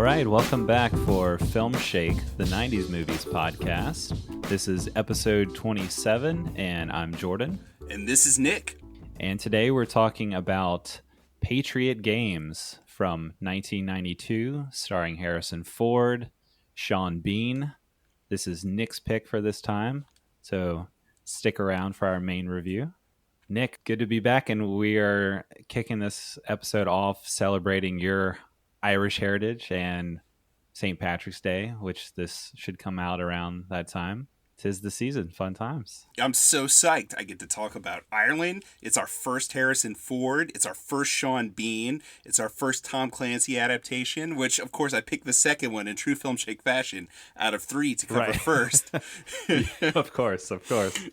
right, welcome back for Filmshake, the 90s Movies podcast. This is episode 27, and I'm Jordan. And this is Nick. And today we're talking about Patriot Games from 1992, starring Harrison Ford, Sean Bean. This is Nick's pick for this time, so stick around for our main review. Nick, good to be back, and we are kicking this episode off celebrating your Irish heritage and St. Patrick's Day, which this should come out around that time. 'Tis the season. Fun times. I'm so psyched. I get to talk about Ireland. It's our first Harrison Ford. It's our first Sean Bean. It's our first Tom Clancy adaptation, which, of course, I picked the second one in true Filmshake fashion out of three to cover first. Of course.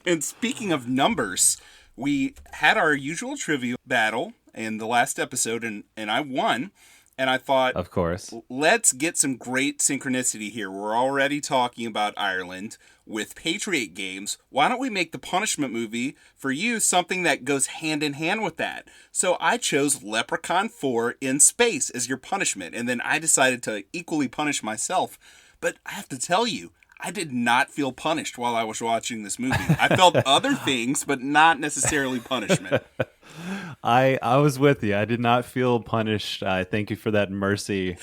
And speaking of numbers, we had our usual trivia battle in the last episode, and I won. And I thought, of course, let's get some great synchronicity here. We're already talking about Ireland with Patriot Games. Why don't we make the punishment movie for you something that goes hand in hand with that? So I chose Leprechaun 4 in space as your punishment. And then I decided to equally punish myself. But I have to tell you, I did not feel punished while I was watching this movie. I felt other things, but not necessarily punishment. I was with you. I did not feel punished. Thank you for that mercy.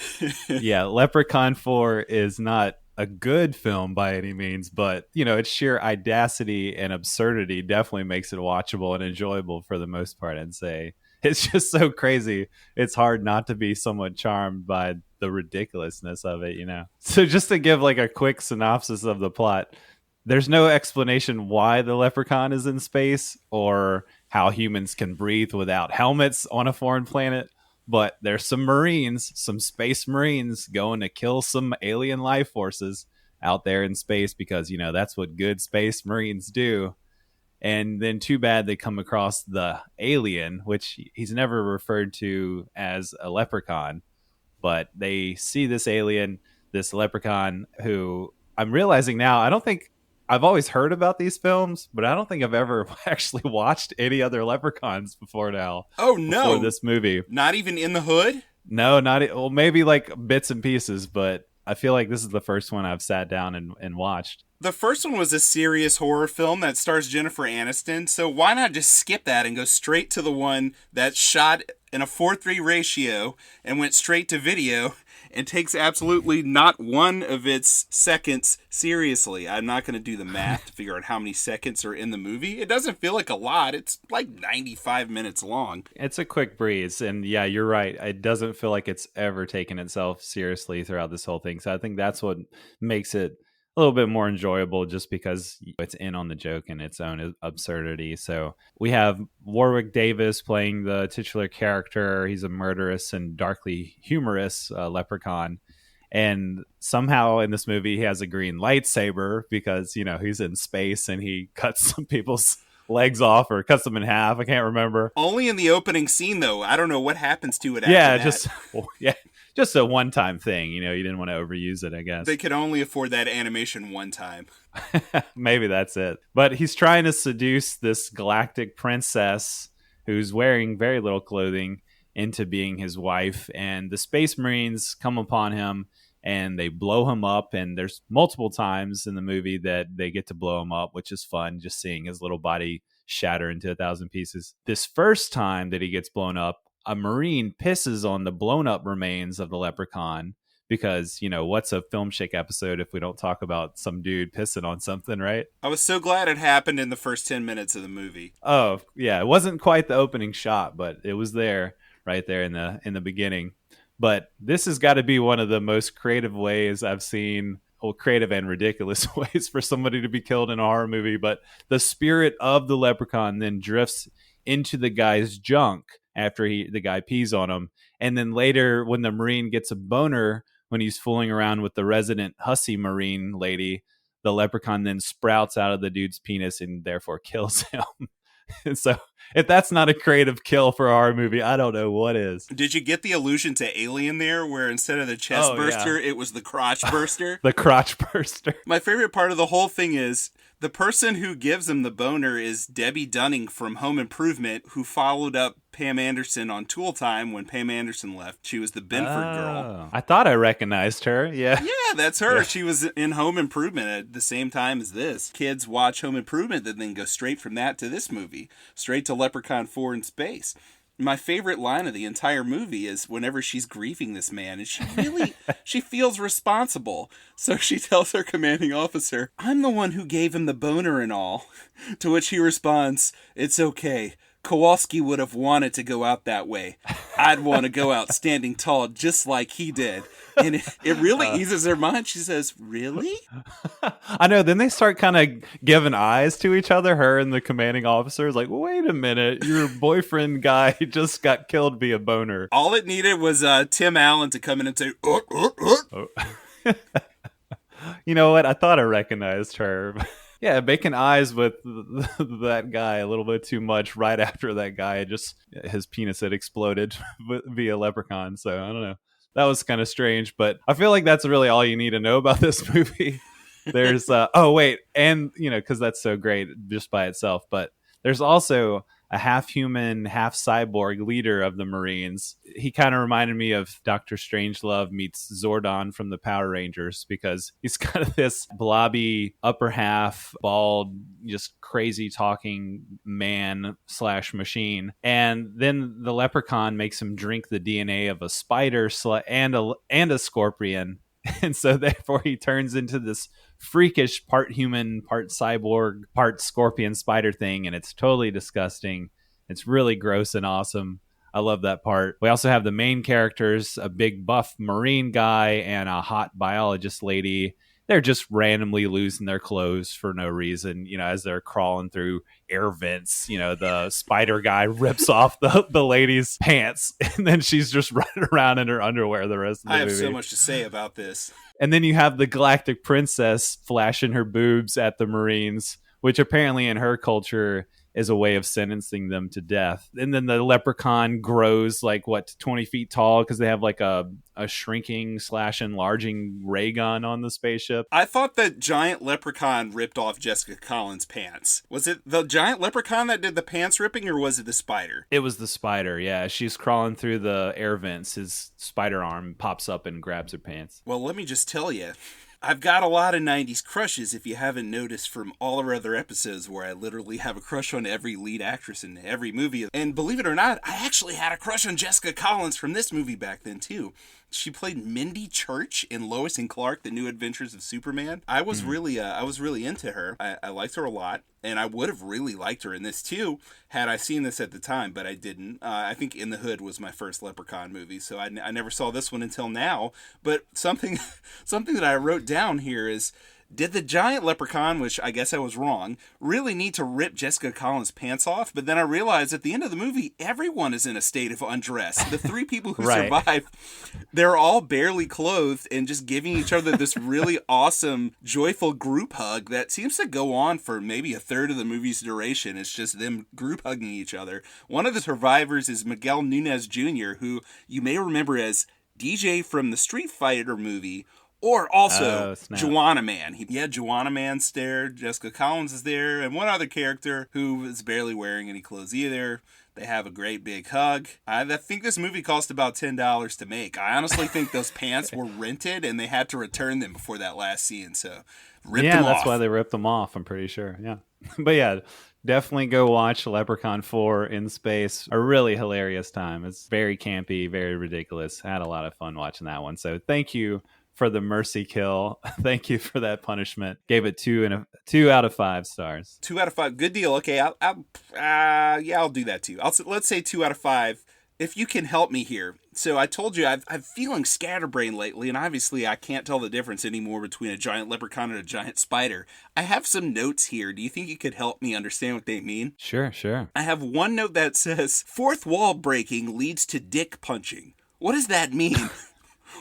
Yeah, Leprechaun 4 is not a good film by any means, but its sheer audacity and absurdity definitely makes it watchable and enjoyable for the most part. I'd say it's just so crazy. It's hard not to be somewhat charmed by the ridiculousness of it, So just to give like a quick synopsis of the plot, there's no explanation why the leprechaun is in space or how humans can breathe without helmets on a foreign planet. But there's some space marines going to kill some alien life forces out there in space because, that's what good space marines do. And then too bad they come across the alien, which he's never referred to as a leprechaun. But they see this alien, this leprechaun, who I'm realizing now, I don't think I've always heard about these films, but I don't think I've ever actually watched any other leprechauns before now. Oh, no. Before this movie. Not even in the hood? No, well, maybe like bits and pieces, but I feel like this is the first one I've sat down and watched. The first one was a serious horror film that stars Jennifer Aniston, so why not just skip that and go straight to the one that's shot in a 4:3 ratio and went straight to video and takes absolutely not one of its seconds seriously. I'm not going to do the math to figure out how many seconds are in the movie. It doesn't feel like a lot. It's like 95 minutes long. It's a quick breeze, and yeah, you're right. It doesn't feel like it's ever taken itself seriously throughout this whole thing, so I think that's what makes it a little bit more enjoyable, just because it's in on the joke and its own absurdity. So we have Warwick Davis playing the titular character. He's a murderous and darkly humorous leprechaun. And somehow in this movie, he has a green lightsaber because, he's in space and he cuts some people's legs off or cuts them in half. I can't remember. Only in the opening scene, though. I don't know what happens to it after that. Just a one-time thing. You didn't want to overuse it, I guess. They could only afford that animation one time. Maybe that's it. But he's trying to seduce this galactic princess who's wearing very little clothing into being his wife. And the Space Marines come upon him and they blow him up. And there's multiple times in the movie that they get to blow him up, which is fun, just seeing his little body shatter into 1,000 pieces. This first time that he gets blown up, a Marine pisses on the blown up remains of the leprechaun because, what's a Filmshake episode if we don't talk about some dude pissing on something, right? I was so glad it happened in the first 10 minutes of the movie. Oh, yeah. It wasn't quite the opening shot, but it was there right there in the beginning. But this has got to be one of the most creative ways I've seen, creative and ridiculous ways for somebody to be killed in a horror movie. But the spirit of the leprechaun then drifts into the guy's junk after the guy pees on him. And then later when the Marine gets a boner, when he's fooling around with the resident hussy Marine lady, the leprechaun then sprouts out of the dude's penis and therefore kills him. And so if that's not a creative kill for a horror movie, I don't know what is. Did you get the allusion to Alien there, where instead of the chest burster, it was the crotch burster? The crotch burster. My favorite part of the whole thing is the person who gives him the boner is Debbie Dunning from Home Improvement, who followed up Pam Anderson on Tool Time when Pam Anderson left. She was the Benford girl. I thought I recognized her. Yeah. Yeah, that's her. Yeah. She was in Home Improvement at the same time as this. Kids watch Home Improvement and then go straight from that to this movie, straight to Leprechaun 4 in space. My favorite line of the entire movie is whenever she's grieving this man, and she feels responsible. So she tells her commanding officer, "I'm the one who gave him the boner and all." To which he responds, "It's okay. Kowalski would have wanted to go out that way. I'd want to go out standing tall just like he did." And it really eases her mind. She says, "Really?" I know. Then they start kind of giving eyes to each other, her and the commanding officer. Is like, wait a minute, your boyfriend guy just got killed via boner. All it needed was Tim Allen to come in and say, Oh. You know what? I thought I recognized her. Yeah, making eyes with that guy a little bit too much right after that guy his penis had exploded via Leprechaun. So I don't know. That was kind of strange, but I feel like that's really all you need to know about this movie. There's and because that's so great just by itself, but there's also a half human, half cyborg leader of the Marines. He kind of reminded me of Dr. Strangelove meets Zordon from the Power Rangers, because he's kind of this blobby, upper half, bald, just crazy talking man / machine. And then the Leprechaun makes him drink the DNA of a spider and a scorpion. And so therefore he turns into this freakish part human, part cyborg, part scorpion spider thing. And it's totally disgusting. It's really gross and awesome. I love that part. We also have the main characters, a big buff Marine guy and a hot biologist lady. They're just randomly losing their clothes for no reason, as they're crawling through air vents. The spider guy rips off the lady's pants, and then she's just running around in her underwear the rest of the movie. I have so much to say about this. And then you have the Galactic Princess flashing her boobs at the Marines, which apparently in her culture is a way of sentencing them to death. And then the Leprechaun grows to 20 feet tall because they have a shrinking / enlarging ray gun on the spaceship. I thought that giant Leprechaun ripped off Jessica Collins' pants. Was it the giant Leprechaun that did the pants ripping, or was it the spider? It was the spider, yeah. She's crawling through the air vents. His spider arm pops up and grabs her pants. Well, let me just tell you, I've got a lot of 90s crushes, if you haven't noticed from all our other episodes, where I literally have a crush on every lead actress in every movie. And believe it or not, I actually had a crush on Jessica Collins from this movie back then, too. She played Mindy Church in Lois and Clark: The New Adventures of Superman. I was really into her. I liked her a lot, and I would have really liked her in this too had I seen this at the time, but I didn't. I think In the Hood was my first Leprechaun movie, so I never saw this one until now. But something that I wrote down here is, did the giant Leprechaun, which I guess I was wrong, really need to rip Jessica Collins' pants off? But then I realized at the end of the movie, everyone is in a state of undress. The 3 people who Right. survive, they're all barely clothed and just giving each other this really awesome, joyful group hug that seems to go on for maybe a third of the movie's duration. It's just them group hugging each other. One of the survivors is Miguel Nunez Jr., who you may remember as DJ from the Street Fighter movie, or also Joanna Man. He had Joanna Man's there, Jessica Collins is there, and one other character who is barely wearing any clothes either. They have a great big hug. I think this movie cost about $10 to make. I honestly think those pants were rented and they had to return them before that last scene, so rip them off. Yeah, that's why they ripped them off, I'm pretty sure. Yeah. But yeah, definitely go watch Leprechaun 4 in space. A really hilarious time. It's very campy, very ridiculous. I had a lot of fun watching that one. So thank you for the mercy kill. Thank you for that punishment. Gave it 2 out of 5 stars. 2 out of 5. Good deal. Okay, I'll do that too. Let's say 2 out of 5. If you can help me here. So I told you I'm feeling scatterbrained lately, and obviously I can't tell the difference anymore between a giant leprechaun and a giant spider. I have some notes here. Do you think you could help me understand what they mean? Sure. I have one note that says, "Fourth wall breaking leads to dick punching." What does that mean?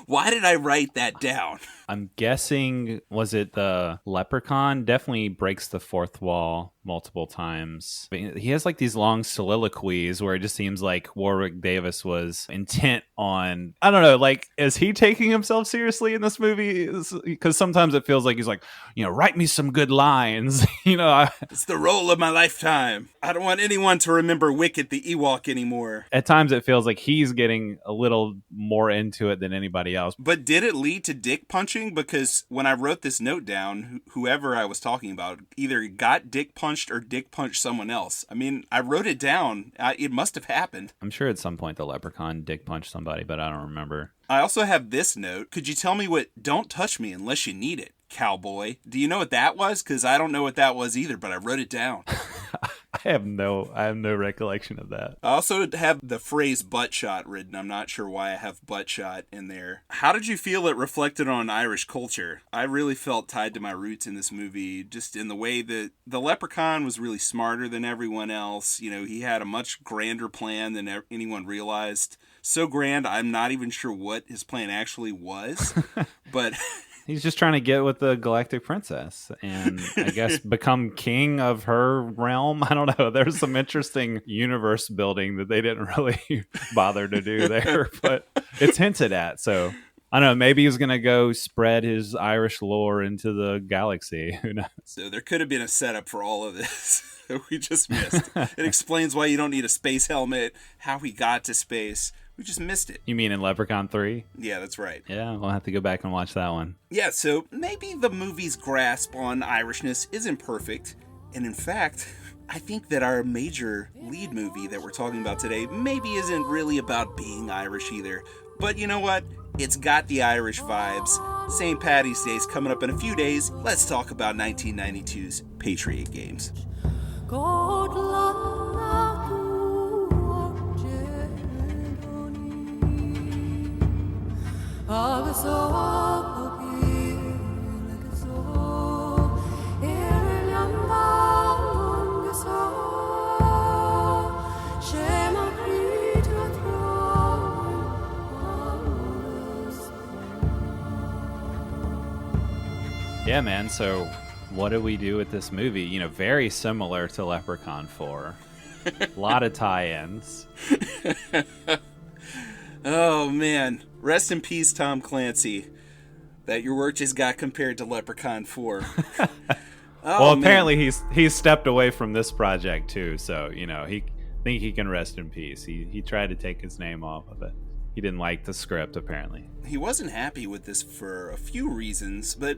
Why did I write that down? I'm guessing, was it the Leprechaun? Definitely breaks the fourth wall multiple times. He has like these long soliloquies where it just seems like Warwick Davis was intent on, I don't know, like, is he taking himself seriously in this movie? Because sometimes it feels like he's like, write me some good lines. It's the role of my lifetime. I don't want anyone to remember Wicket the Ewok anymore. At times it feels like he's getting a little more into it than anybody else. But did it lead to dick punching? Because when I wrote this note down, whoever I was talking about either got dick punched or dick punched someone else. I mean, I wrote it down. It must have happened. I'm sure at some point the Leprechaun dick punched somebody, but I don't remember. I also have this note. Could you tell me what "don't touch me unless you need it," cowboy? Do you know what that was? Because I don't know what that was either, but I wrote it down. I have no recollection of that. I also have the phrase butt shot written. I'm not sure why I have butt shot in there. How did you feel it reflected on Irish culture? I really felt tied to my roots in this movie, just in the way that the Leprechaun was really smarter than everyone else. He had a much grander plan than anyone realized. So grand, I'm not even sure what his plan actually was, but... He's just trying to get with the Galactic Princess and I guess become king of her realm. I don't know. There's some interesting universe building that they didn't really bother to do there, but it's hinted at. So I don't know. Maybe he's going to go spread his Irish lore into the galaxy. Who knows? So there could have been a setup for all of this. We just missed. It explains why you don't need a space helmet, how he got to space. We just missed it. You mean in Leprechaun 3? Yeah, that's right. Yeah, we'll have to go back and watch that one. Yeah, so maybe the movie's grasp on Irishness isn't perfect. And in fact, I think that our major lead movie that we're talking about today maybe isn't really about being Irish either. But you know what? It's got the Irish vibes. St. Paddy's Day's coming up in a few days. Let's talk about 1992's Patriot Games. Yeah, man. So what do we do with this movie? Very similar to Leprechaun 4. A lot of tie-ins. Oh, man. Rest in peace, Tom Clancy. That your work just got compared to Leprechaun 4. Well, apparently he's stepped away from this project too, so he think he can rest in peace. He tried to take his name off of it. He didn't like the script, apparently. He wasn't happy with this for a few reasons, but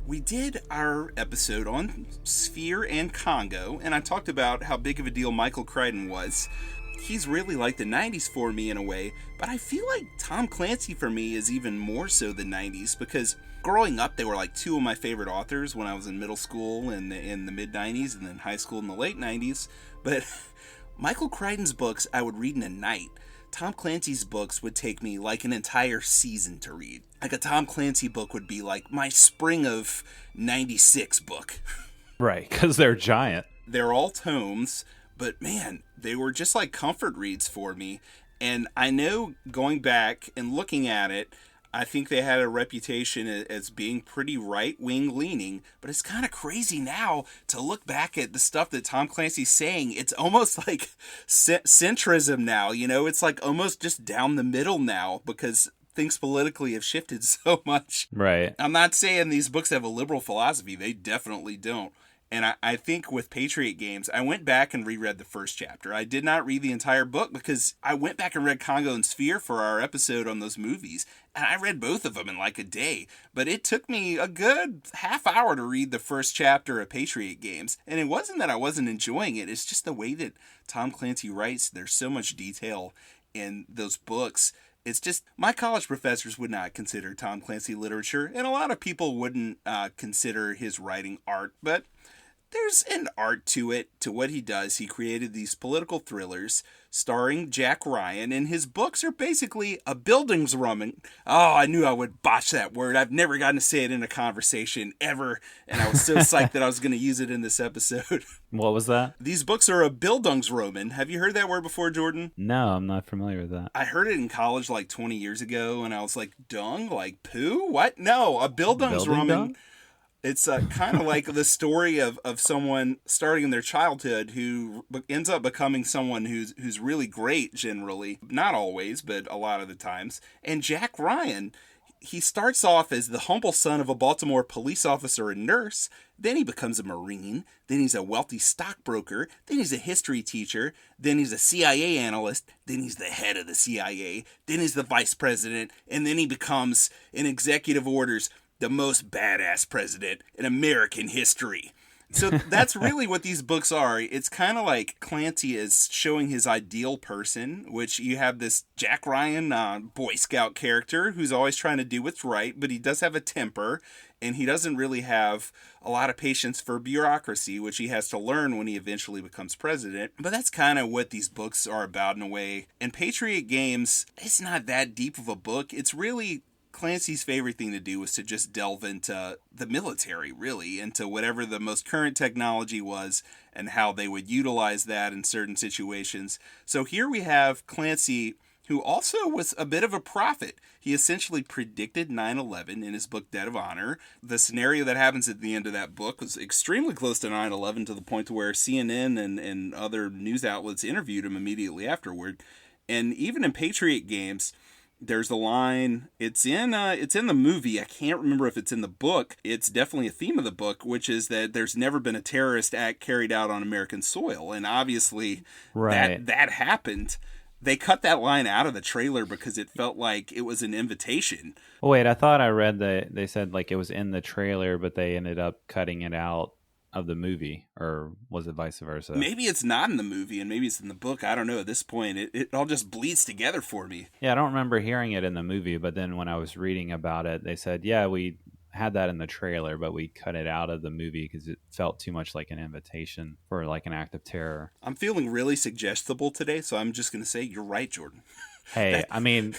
we did our episode on Sphere and Congo, and I talked about how big of a deal Michael Crichton was. He's really like the 90s for me in a way, but I feel like Tom Clancy for me is even more so the 90s, because growing up they were like two of my favorite authors when I was in middle school and in the mid-90s, and then high school in the late 90s. But Michael Crichton's books I would read in a night. Tom Clancy's books would take me like an entire season to read. Like a Tom Clancy book would be like my spring of 96 book. Right, because they're giant. They're all tomes, but man, they were just like comfort reads for me. And I know going back and looking at it, I think they had a reputation as being pretty right-wing leaning, but it's kind of crazy now to look back at the stuff that Tom Clancy's saying. It's almost like centrism now, it's like almost just down the middle now because things politically have shifted so much. Right. I'm not saying these books have a liberal philosophy. They definitely don't. And I think with Patriot Games, I went back and reread the first chapter. I did not read the entire book because I went back and read Congo and Sphere for our episode on those movies. And I read both of them in like a day. But it took me a good half hour to read the first chapter of Patriot Games. And it wasn't that I wasn't enjoying it. It's just the way that Tom Clancy writes. There's so much detail in those books. It's just, my college professors would not consider Tom Clancy literature. And a lot of people wouldn't consider his writing art. But there's an art to it, to what he does. He created these political thrillers starring Jack Ryan, and his books are basically a Bildungsroman. Oh, I knew I would botch that word. I've never gotten to say it in a conversation ever, and I was so psyched that I was going to use it in this episode. What was that? These books are a Bildungsroman. Have you heard that word before, Jordan? No, I'm not familiar with that. I heard it in college like 20 years ago, and I was like, dung? Like poo? What? No, a Bildungsroman. It's kind of like the story of someone starting in their childhood who ends up becoming someone who's really great generally. Not always, but a lot of the times. And Jack Ryan, he starts off as the humble son of a Baltimore police officer and nurse. Then he becomes a Marine. Then he's a wealthy stockbroker. Then he's a history teacher. Then he's a CIA analyst. Then he's the head of the CIA. Then he's the vice president. And then he becomes, in executive orders, the most badass president in American history. So that's really what these books are. It's kind of like Clancy is showing his ideal person, which you have this Jack Ryan Boy Scout character who's always trying to do what's right, but he does have a temper, and he doesn't really have a lot of patience for bureaucracy, which he has to learn when he eventually becomes president. But that's kind of what these books are about in a way. And Patriot Games, it's not that deep of a book. It's really Clancy's favorite thing to do was to just delve into the military, really, into whatever the most current technology was and how they would utilize that in certain situations. So here we have Clancy, who also was a bit of a prophet. He essentially predicted 9/11 in his book Debt of Honor. The scenario that happens at the end of that book was extremely close to 9/11 to the point where CNN and other news outlets interviewed him immediately afterward. And even in Patriot Games, there's a line, it's in the movie, I can't remember if it's in the book, it's definitely a theme of the book, which is that there's never been a terrorist act carried out on American soil, and obviously that happened. They cut that line out of the trailer because it felt like it was an invitation. Oh, wait, I thought I read that they said like it was in the trailer, but they ended up cutting it out of the movie, or was it vice versa? Maybe it's not in the movie and maybe it's in the book. I don't know. At this point, it all just bleeds together for me. Yeah, I don't remember hearing it in the movie, but then when I was reading about it, they said, yeah, we had that in the trailer, but we cut it out of the movie because it felt too much like an invitation for like an act of terror. I'm feeling really suggestible today, so I'm just going to say you're right, Jordan. Hey, I mean,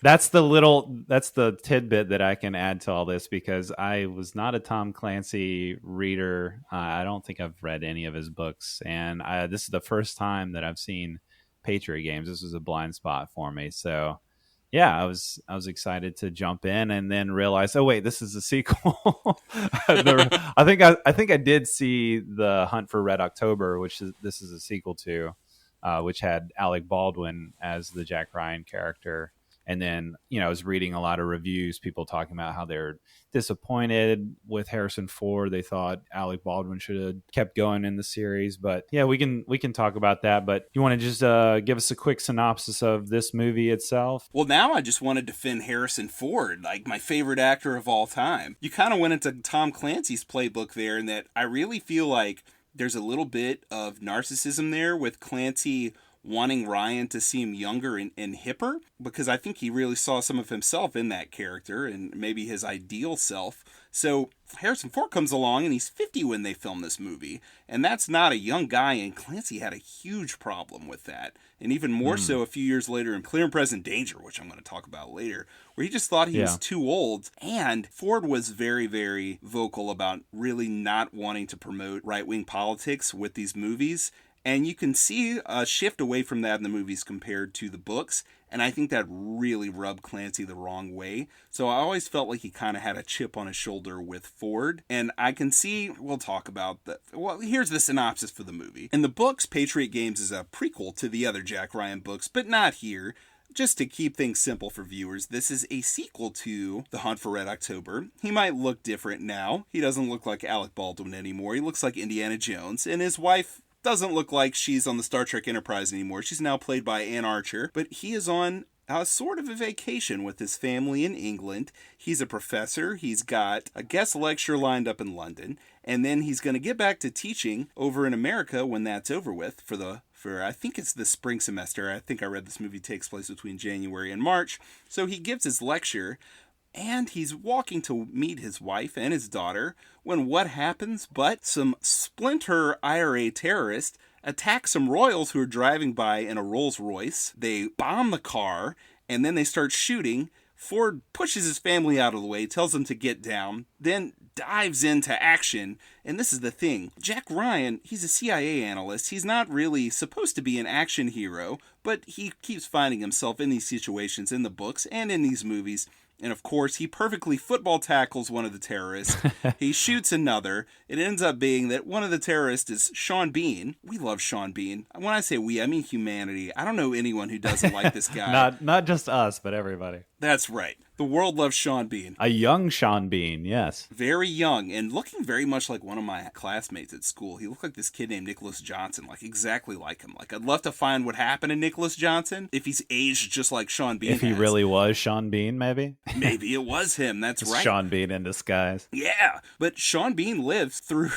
that's the tidbit that I can add to all this, because I was not a Tom Clancy reader. I don't think I've read any of his books. And this is the first time that I've seen Patriot Games. This was a blind spot for me. So yeah, I was excited to jump in and then realize, oh wait, this is a sequel. I think I did see The Hunt for Red October, this is a sequel to. Which had Alec Baldwin as the Jack Ryan character. And then, I was reading a lot of reviews, people talking about how they're disappointed with Harrison Ford. They thought Alec Baldwin should have kept going in the series. But yeah, we can talk about that. But you want to just give us a quick synopsis of this movie itself? Well, now I just want to defend Harrison Ford, like my favorite actor of all time. You kind of went into Tom Clancy's playbook there, in that I really feel like there's a little bit of narcissism there with Clancy wanting Ryan to seem younger and hipper, because I think he really saw some of himself in that character and maybe his ideal self. So Harrison Ford comes along and he's 50 when they film this movie, and that's not a young guy, and Clancy had a huge problem with that. And even more so a few years later in Clear and Present Danger, which I'm going to talk about later, where he just thought he was too old. And Ford was very, very vocal about really not wanting to promote right-wing politics with these movies. And you can see a shift away from that in the movies compared to the books. And I think that really rubbed Clancy the wrong way. So I always felt like he kind of had a chip on his shoulder with Ford. And I can see, we'll talk about that. Well, here's the synopsis for the movie. In the books, Patriot Games is a prequel to the other Jack Ryan books, but not here. Just to keep things simple for viewers, this is a sequel to The Hunt for Red October. He might look different now. He doesn't look like Alec Baldwin anymore. He looks like Indiana Jones. And his wife doesn't look like she's on the Star Trek Enterprise anymore. She's now played by Ann Archer. But he is on sort of a vacation with his family in England. He's a professor. He's got a guest lecture lined up in London. And then he's going to get back to teaching over in America when that's over with for I think it's the spring semester. I think I read this movie takes place between January and March. So he gives his lecture. and he's walking to meet his wife and his daughter when what happens but some splinter IRA terrorists attack some royals who are driving by in a Rolls Royce. They bomb the car, and then they start shooting. Ford pushes his family out of the way, tells them to get down, then dives into action. And this is the thing. Jack Ryan, he's a CIA analyst. He's not really supposed to be an action hero, but he keeps finding himself in these situations in the books and in these movies. And of course, he perfectly football tackles one of the terrorists. He shoots another. It ends up being that one of the terrorists is Sean Bean. We love Sean Bean. When I say we, I mean humanity. I don't know anyone who doesn't like this guy. Not just us, but everybody. That's right. The world loves Sean Bean. A young Sean Bean, yes. Very young and looking very much like one of my classmates at school. He looked like this kid named Nicholas Johnson, like exactly like him. Like, I'd love to find what happened to Nicholas Johnson if he's aged just like Sean Bean If he really was Sean Bean, maybe? Maybe it was him, that's right. Sean Bean in disguise. Yeah, but Sean Bean lives through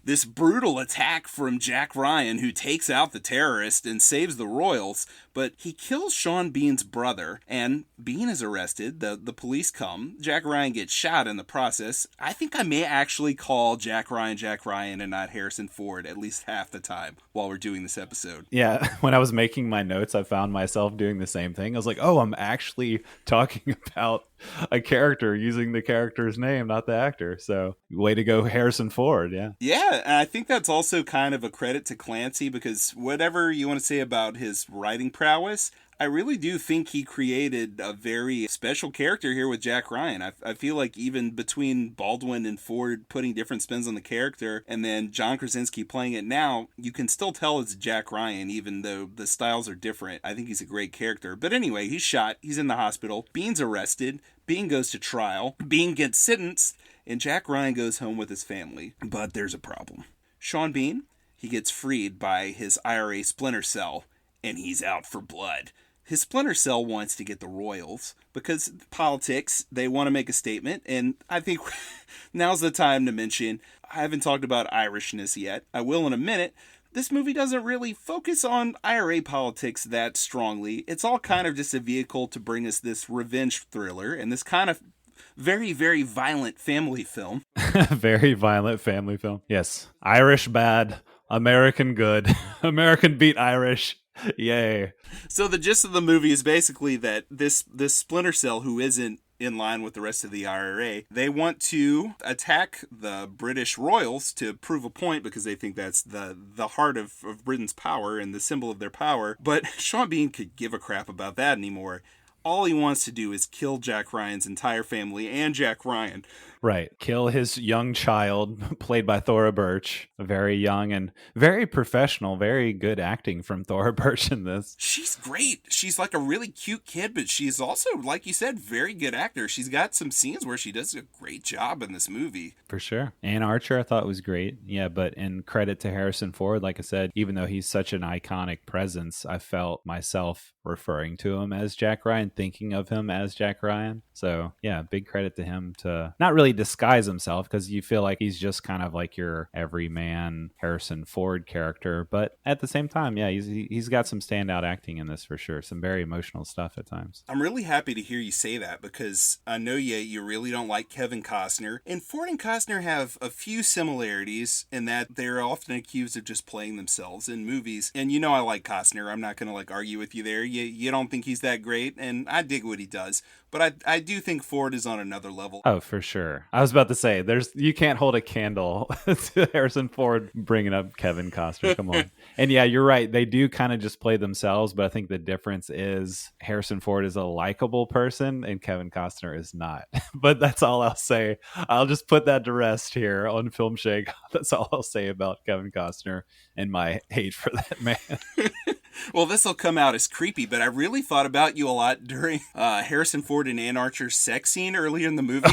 this brutal attack from Jack Ryan, who takes out the terrorist and saves the royals, but he kills Sean Bean's brother, and Bean is arrested. The police come. Jack Ryan gets shot in the process. I think I may actually call Jack Ryan and not Harrison Ford at least half the time while we're doing this episode. Yeah, when I was making my notes, I found myself doing the same thing. I was like, oh, I'm actually talking about a character using the character's name, not the actor. So way to go, Harrison Ford. Yeah, and I think that's also kind of a credit to Clancy, because whatever you want to say about his writing prowess, I really do think he created a very special character here with Jack Ryan. I feel like even between Baldwin and Ford putting different spins on the character, and then John Krasinski playing it now, you can still tell it's Jack Ryan, even though the styles are different. I think he's a great character. But anyway, he's shot. He's in the hospital. Bean's arrested. Bean goes to trial. Bean gets sentenced, and Jack Ryan goes home with his family. But there's a problem. Sean Bean, he gets freed by his IRA splinter cell, and he's out for blood. His splinter cell wants to get the royals because politics, they want to make a statement. And I think now's the time to mention, I haven't talked about Irishness yet. I will in a minute. This movie doesn't really focus on IRA politics that strongly. It's all kind of just a vehicle to bring us this revenge thriller and this kind of very, very violent family film. Very violent family film. Yes. Irish bad, American good, American beat Irish. Yay. So the gist of the movie is basically that this splinter cell, who isn't in line with the rest of the IRA, they want to attack the British royals to prove a point, because they think that's the heart of Britain's power and the symbol of their power. But Sean Bean could give a crap about that anymore. All he wants to do is kill Jack Ryan's entire family and Jack Ryan. Right. Kill his young child, played by Thora Birch. Very young and very professional, very good acting from Thora Birch in this. She's great. She's like a really cute kid, but she's also, like you said, very good actor. She's got some scenes where she does a great job in this movie. For sure. Anne Archer I thought was great. Yeah, but in credit to Harrison Ford, like I said, even though he's such an iconic presence, I felt myself referring to him as Jack Ryan, thinking of him as Jack Ryan. So yeah, big credit to him to not really disguise himself, because you feel like he's just kind of like your everyman Harrison Ford character. But at the same time, yeah, he's got some standout acting in this for sure. Some very emotional stuff at times. I'm really happy to hear you say that, because I know you really don't like Kevin Costner. And Ford and Costner have a few similarities in that they're often accused of just playing themselves in movies. And you know I like Costner. I'm not going to argue with you there. You don't think he's that great, and I dig what he does. But I do think Ford is on another level. Oh, for sure. I was about to say, you can't hold a candle to Harrison Ford bringing up Kevin Costner. Come on. And yeah, you're right. They do kind of just play themselves, but I think the difference is Harrison Ford is a likable person and Kevin Costner is not. But that's all I'll say. I'll just put that to rest here on Filmshake. That's all I'll say about Kevin Costner and my hate for that man. Well, this will come out as creepy, but I really thought about you a lot during Harrison Ford and Anne Archer's sex scene earlier in the movie.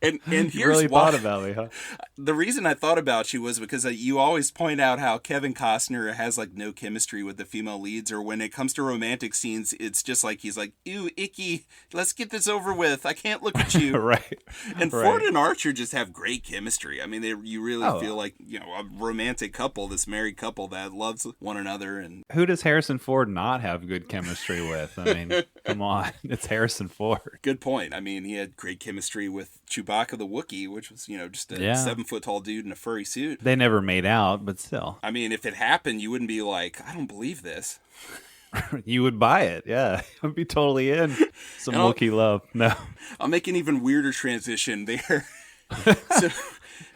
And You here's really why. thought about me, huh? The reason I thought about you was because you always point out how Kevin Costner has like no chemistry with the female leads, or when it comes to romantic scenes, it's just like he's like, ew, icky, let's get this over with. I can't look at you. Right. And Ford Right. and Archer just have great chemistry. I mean, you really Oh, feel like, a romantic couple, this married couple that loves one another. And who does Harrison Ford not have good chemistry with? I mean, come on. It's Harrison Ford. good point. I mean, he had great chemistry with Chewbacca the Wookiee, which was, just a Yeah. 7-foot tall dude in a furry suit. They never made out, but still. I mean, if it happened, you wouldn't be like, I don't believe this. You would buy it. Yeah. I'd be totally in. Some And Wookiee love. No. I'll make an even weirder transition there. So,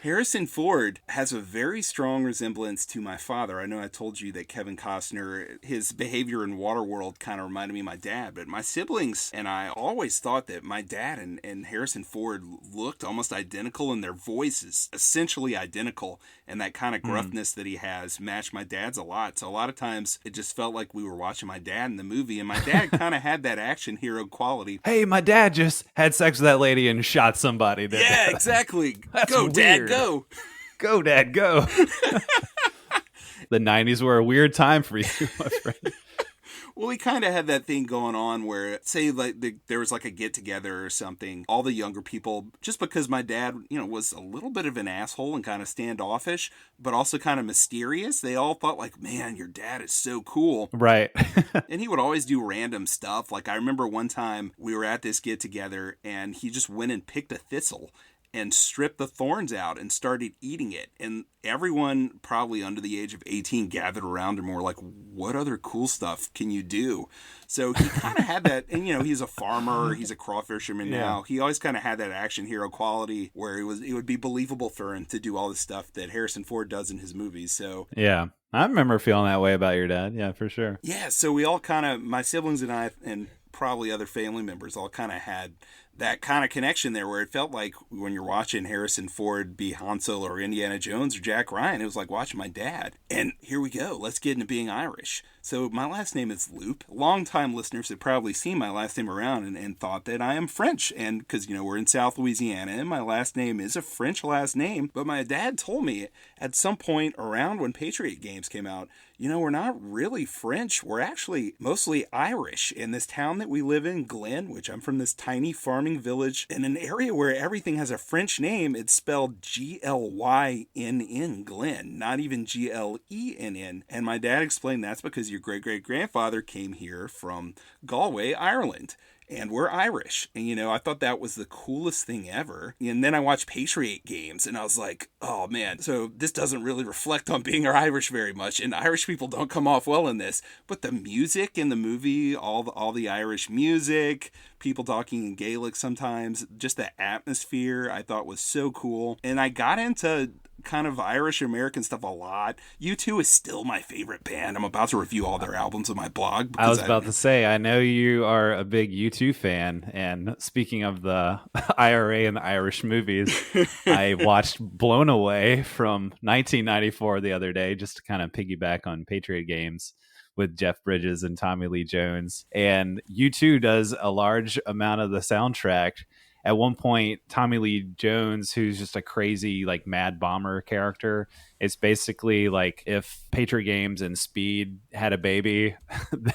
Harrison Ford has a very strong resemblance to my father. I know I told you that Kevin Costner, his behavior in Waterworld kind of reminded me of my dad, but my siblings and I always thought that my dad and Harrison Ford looked almost identical, and their voice is essentially identical, and that kind of gruffness that he has matched my dad's a lot. So a lot of times it just felt like we were watching my dad in the movie, and my dad kind of had that action hero quality. Hey, my dad just had sex with that lady and shot somebody. Yeah, exactly. That's Go, Dad, weird. go. Go, Dad, go. The 90s were a weird time for you, my friend. Well, he kind of had that thing going on where, say, like there was like a get together or something. All the younger people, just because my dad, was a little bit of an asshole and kind of standoffish, but also kind of mysterious. They all thought like, man, your dad is so cool. Right. And he would always do random stuff. Like I remember one time we were at this get together and he just went and picked a thistle and stripped the thorns out and started eating it. And everyone probably under the age of 18 gathered around him and were like, what other cool stuff can you do? So he kind of had that, and he's a farmer, he's a crawfisherman now. He always kind of had that action hero quality where it would be believable for him to do all the stuff that Harrison Ford does in his movies. So Yeah. I remember feeling that way about your dad. Yeah, for sure. yeah, so we all kind of, my siblings and I, and probably other family members, all kind of had that kind of connection there where it felt like when you're watching Harrison Ford be Han Solo or Indiana Jones or Jack Ryan, it was like watching my dad. And here we go. Let's get into being Irish. So my last name is Loop. Longtime listeners have probably seen my last name around and thought that I am French. And because, we're in South Louisiana and my last name is a French last name. But my dad told me at some point around when Patriot Games came out, we're not really French. We're actually mostly Irish. In this town that we live in, Glen, which I'm from this tiny farming village, in an area where everything has a French name, it's spelled Glynn, Glen, not even Glenn. And my dad explained that's because your great-great-grandfather came here from Galway, Ireland. And we're Irish. And, I thought that was the coolest thing ever. And then I watched Patriot Games, and I was like, oh, man, so this doesn't really reflect on being Irish very much. And Irish people don't come off well in this. But the music in the movie, all the Irish music, people talking in Gaelic sometimes, just the atmosphere I thought was so cool. And I got into kind of Irish American stuff a lot. U2 is still my favorite band. I'm about to review all their albums on my blog. I was about to say, I know you are a big U2 fan, and speaking of the IRA and the Irish movies, I watched Blown Away from 1994 the other day, just to kind of piggyback on Patriot Games with Jeff Bridges and Tommy Lee Jones. And U2 does a large amount of the soundtrack. At one point, Tommy Lee Jones, who's just a crazy, like, mad bomber character, it's basically like if Patriot Games and Speed had a baby,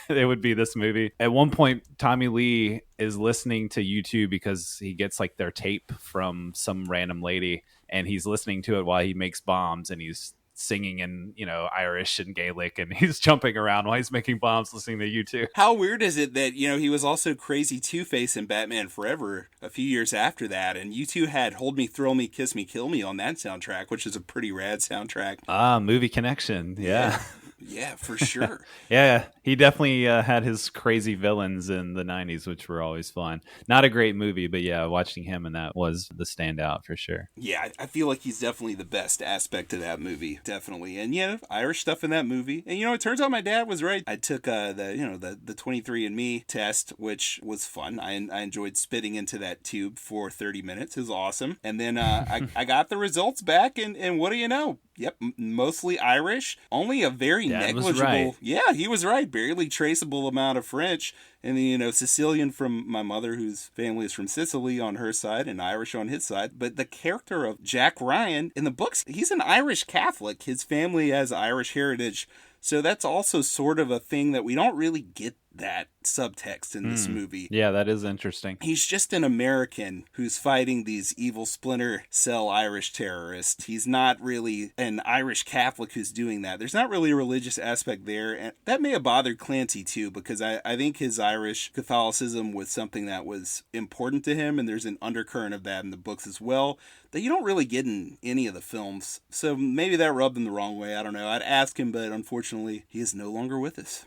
it would be this movie. At one point, Tommy Lee is listening to U2 because he gets, like, their tape from some random lady, and he's listening to it while he makes bombs, and he's singing in, Irish and Gaelic, and he's jumping around while he's making bombs listening to U2. How weird is it that, he was also crazy Two-Face in Batman Forever a few years after that, and U2 had Hold Me, Thrill Me, Kiss Me, Kill Me on that soundtrack, which is a pretty rad soundtrack. Movie connection. Yeah. Yeah, for sure. Yeah, he definitely had his crazy villains in the 90s, which were always fun. Not a great movie, but yeah, watching him in that was the standout for sure. Yeah, I feel like he's definitely the best aspect of that movie, definitely. And Irish stuff in that movie. And it turns out my dad was right. I took the 23andMe test, which was fun. I enjoyed spitting into that tube for 30 minutes. It was awesome. And then I got the results back, and what do you know? Yep, mostly Irish. Only a very Dad was negligible. right. Yeah, he was right. Barely traceable amount of French. And then, Sicilian from my mother, whose family is from Sicily on her side, and Irish on his side. But the character of Jack Ryan, in the books, he's an Irish Catholic. His family has Irish heritage. So that's also sort of a thing that we don't really get that subtext in this movie. Yeah, that is interesting. He's just an American who's fighting these evil splinter cell Irish terrorists. He's not really an Irish Catholic who's doing that. There's not really a religious aspect there. And that may have bothered Clancy too, because I think his Irish Catholicism was something that was important to him, and there's an undercurrent of that in the books as well that you don't really get in any of the films. So maybe that rubbed him the wrong way. I don't know. I'd ask him, but unfortunately, he is no longer with us.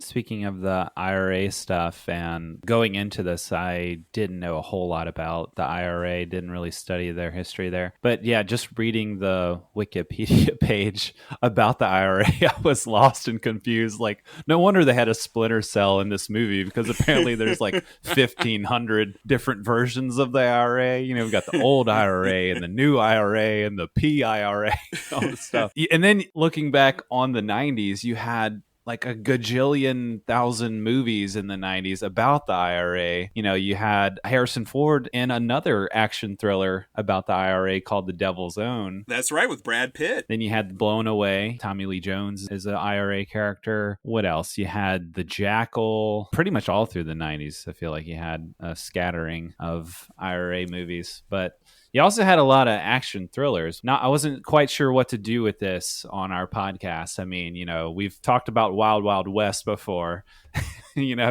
Speaking of the IRA stuff, and going into this, I didn't know a whole lot about the IRA, didn't really study their history there. But yeah, just reading the Wikipedia page about the IRA, I was lost and confused. Like, no wonder they had a splinter cell in this movie, because apparently there's like 1,500 different versions of the IRA. We've got the old IRA and the new IRA and the PIRA, all this stuff. And then looking back on the 90s, you had like a gajillion thousand movies in the 90s about the IRA. You had Harrison Ford in another action thriller about the IRA called The Devil's Own. That's right, with Brad Pitt. Then you had Blown Away. Tommy Lee Jones is an IRA character. What else? You had The Jackal. Pretty much all through the 90s, I feel like you had a scattering of IRA movies. But you also had a lot of action thrillers. Now, I wasn't quite sure what to do with this on our podcast. I mean, we've talked about Wild Wild West before,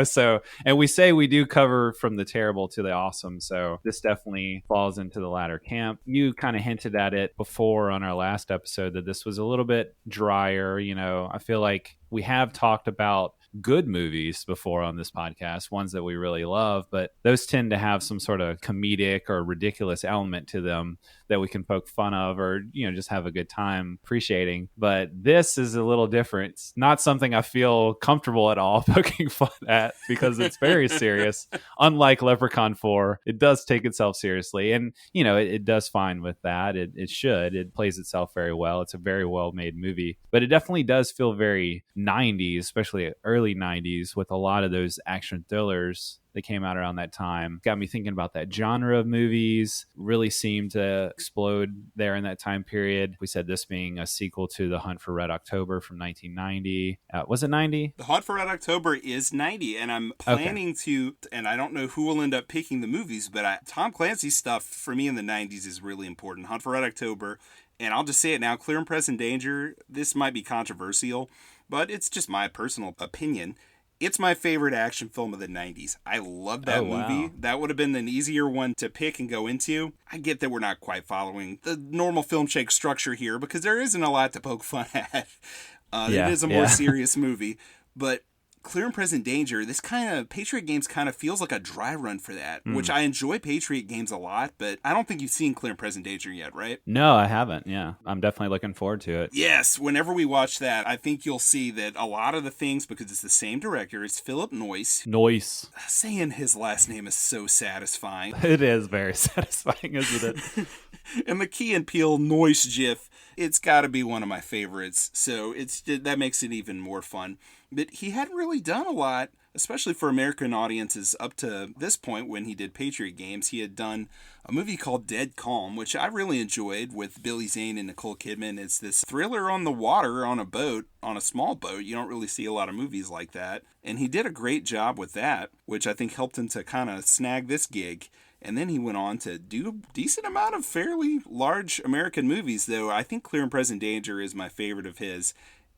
so, and we say we do cover from the terrible to the awesome. So this definitely falls into the latter camp. You kind of hinted at it before on our last episode that this was a little bit drier. I feel like we have talked about good movies before on this podcast, ones that we really love, but those tend to have some sort of comedic or ridiculous element to them that we can poke fun of, or just have a good time appreciating. But this is a little different. It's not something I feel comfortable at all poking fun at, because it's very serious. Unlike Leprechaun 4, it does take itself seriously, and it does fine with that. It should. It plays itself very well. It's a very well made movie, but it definitely does feel very 90s, especially early 90s, with a lot of those action thrillers that came out around that time. Got me thinking about that genre of movies. Really seemed to explode there in that time period. We said this being a sequel to The Hunt for Red October from 1990. Was it 90? The Hunt for Red October is 90, and I'm planning to, and I don't know who will end up picking the movies, but Tom Clancy's stuff for me in the 90s is really important. Hunt for Red October, and I'll just say it now, Clear and Present Danger, this might be controversial, but it's just my personal opinion. It's my favorite action film of the 90s. I love that movie. That would have been an easier one to pick and go into. I get that we're not quite following the normal Filmshake structure here, because there isn't a lot to poke fun at. It is a more serious movie. But Clear and Present Danger, this kind of Patriot Games kind of feels like a dry run for that, which I enjoy Patriot Games a lot, but I don't think you've seen Clear and Present Danger yet, right? No, I haven't. Yeah, I'm definitely looking forward to it. Yes, whenever we watch that, I think you'll see that a lot of the things, because it's the same director, it's Philip Noyce. Noyce. Saying his last name is so satisfying. It is very satisfying, isn't it? And the Key and Peele Noyce gif, it's got to be one of my favorites, so that makes it even more fun. But he hadn't really done a lot, especially for American audiences up to this point when he did Patriot Games. He had done a movie called Dead Calm, which I really enjoyed, with Billy Zane and Nicole Kidman. It's this thriller on the water, on a boat, on a small boat. You don't really see a lot of movies like that. And he did a great job with that, which I think helped him to kind of snag this gig. And then he went on to do a decent amount of fairly large American movies, though I think Clear and Present Danger is my favorite of his.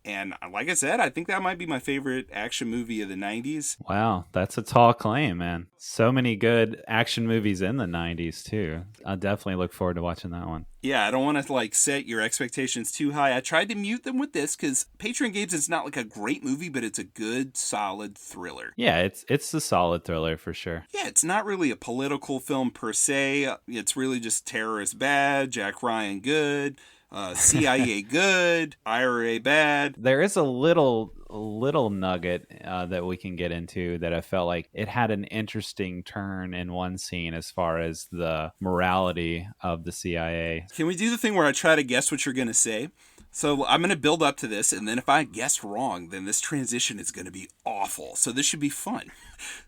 And like I said, I think that might be my favorite action movie of the 90s. Wow, that's a tall claim, man. So many good action movies in the 90s, too. I'll definitely look forward to watching that one. Yeah, I don't want to set your expectations too high. I tried to mute them with this because Patriot Games is not like a great movie, but it's a good, solid thriller. Yeah, it's a solid thriller for sure. Yeah, it's not really a political film per se. It's really just terrorist bad, Jack Ryan good, CIA good, IRA bad. There is a little nugget that we can get into that I felt like it had an interesting turn in one scene as far as the morality of the CIA. Can we do the thing where I try to guess what you're going to say? So I'm going to build up to this, and then if I guess wrong, then this transition is going to be awful. So this should be fun.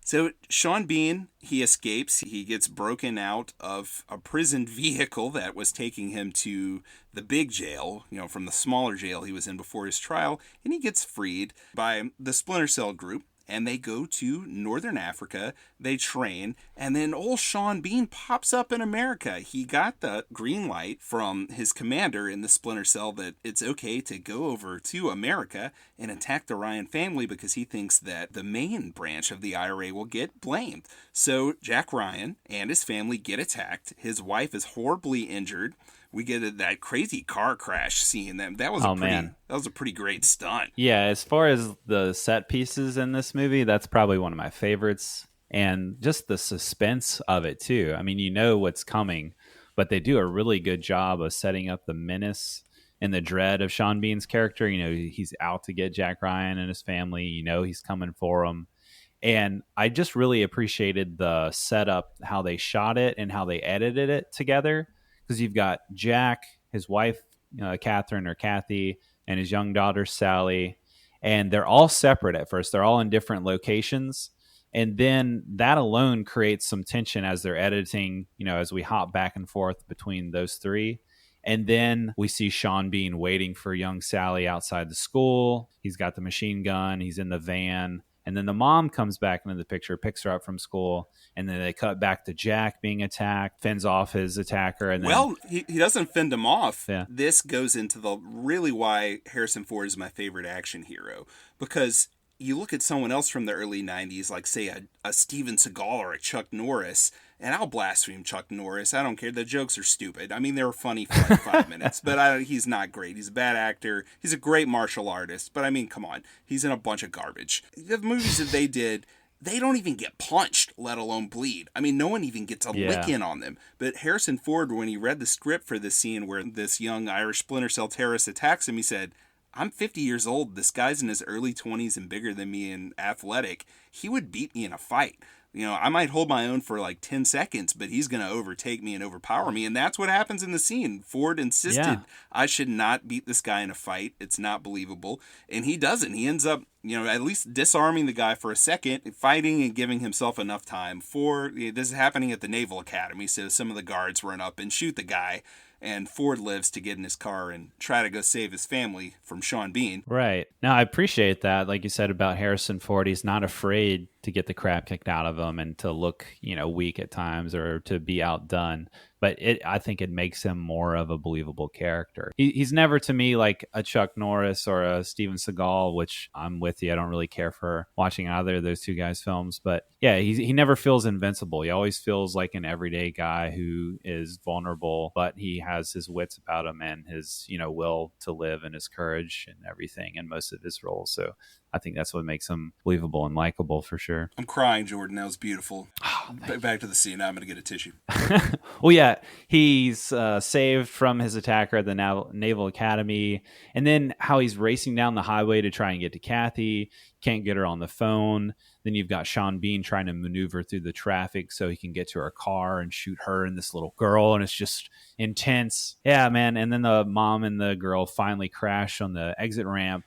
So Sean Bean, he escapes. He gets broken out of a prison vehicle that was taking him to the big jail, from the smaller jail he was in before his trial, and he gets freed by the Splinter Cell group. And they go to Northern Africa, they train, and then old Sean Bean pops up in America. He got the green light from his commander in the Splinter Cell that it's okay to go over to America and attack the Ryan family because he thinks that the main branch of the IRA will get blamed. So Jack Ryan and his family get attacked. His wife is horribly injured. We get that crazy car crash scene. That was a pretty great stunt. Yeah, as far as the set pieces in this movie, that's probably one of my favorites. And just the suspense of it, too. I mean, you know what's coming, but they do a really good job of setting up the menace and the dread of Sean Bean's character. He's out to get Jack Ryan and his family. He's coming for him. And I just really appreciated the setup, how they shot it and how they edited it together. Because you've got Jack, his wife, Catherine or Kathy, and his young daughter, Sally. And they're all separate at first. They're all in different locations. And then that alone creates some tension as they're editing, as we hop back and forth between those three. And then we see Sean Bean waiting for young Sally outside the school. He's got the machine gun. He's in the van. And then the mom comes back into the picture, picks her up from school, and then they cut back to Jack being attacked, fends off his attacker. And then, he doesn't fend him off. Yeah. This goes into really why Harrison Ford is my favorite action hero. Because you look at someone else from the early 90s, like, say, a Steven Seagal or a Chuck Norris, and I'll blaspheme Chuck Norris. I don't care. The jokes are stupid. I mean, they were funny for like 5 minutes, but he's not great. He's a bad actor. He's a great martial artist, but I mean, come on. He's in a bunch of garbage. The movies that they did, they don't even get punched, let alone bleed. I mean, no one even gets a lick in on them. But Harrison Ford, when he read the script for this scene where this young Irish Splinter Cell terrorist attacks him, he said, I'm 50 years old. This guy's in his early 20s and bigger than me and athletic. He would beat me in a fight. I might hold my own for like 10 seconds, but he's going to overtake me and overpower me. And that's what happens in the scene. Ford insisted I should not beat this guy in a fight. It's not believable. And he doesn't. He ends up, at least disarming the guy for a second, fighting and giving himself enough time for, this is happening at the Naval Academy. So some of the guards run up and shoot the guy. And Ford lives to get in his car and try to go save his family from Sean Bean. Right. Now, I appreciate that. Like you said about Harrison Ford, he's not afraid to get the crap kicked out of him and to look, weak at times or to be outdone. But I think it makes him more of a believable character. He's never, to me, like a Chuck Norris or a Steven Seagal, which I'm with you. I don't really care for watching either of those two guys' films. But yeah, he never feels invincible. He always feels like an everyday guy who is vulnerable, but he has his wits about him and his, will to live and his courage and everything in most of his roles. So I think that's what makes him believable and likable for sure. I'm crying, Jordan. That was beautiful. Back to the scene. Now I'm going to get a tissue. Well, yeah, he's saved from his attacker at the Naval Academy. And then how he's racing down the highway to try and get to Kathy. Can't get her on the phone. Then you've got Sean Bean trying to maneuver through the traffic so he can get to her car and shoot her and this little girl. And it's just intense. Yeah, man. And then the mom and the girl finally crash on the exit ramp.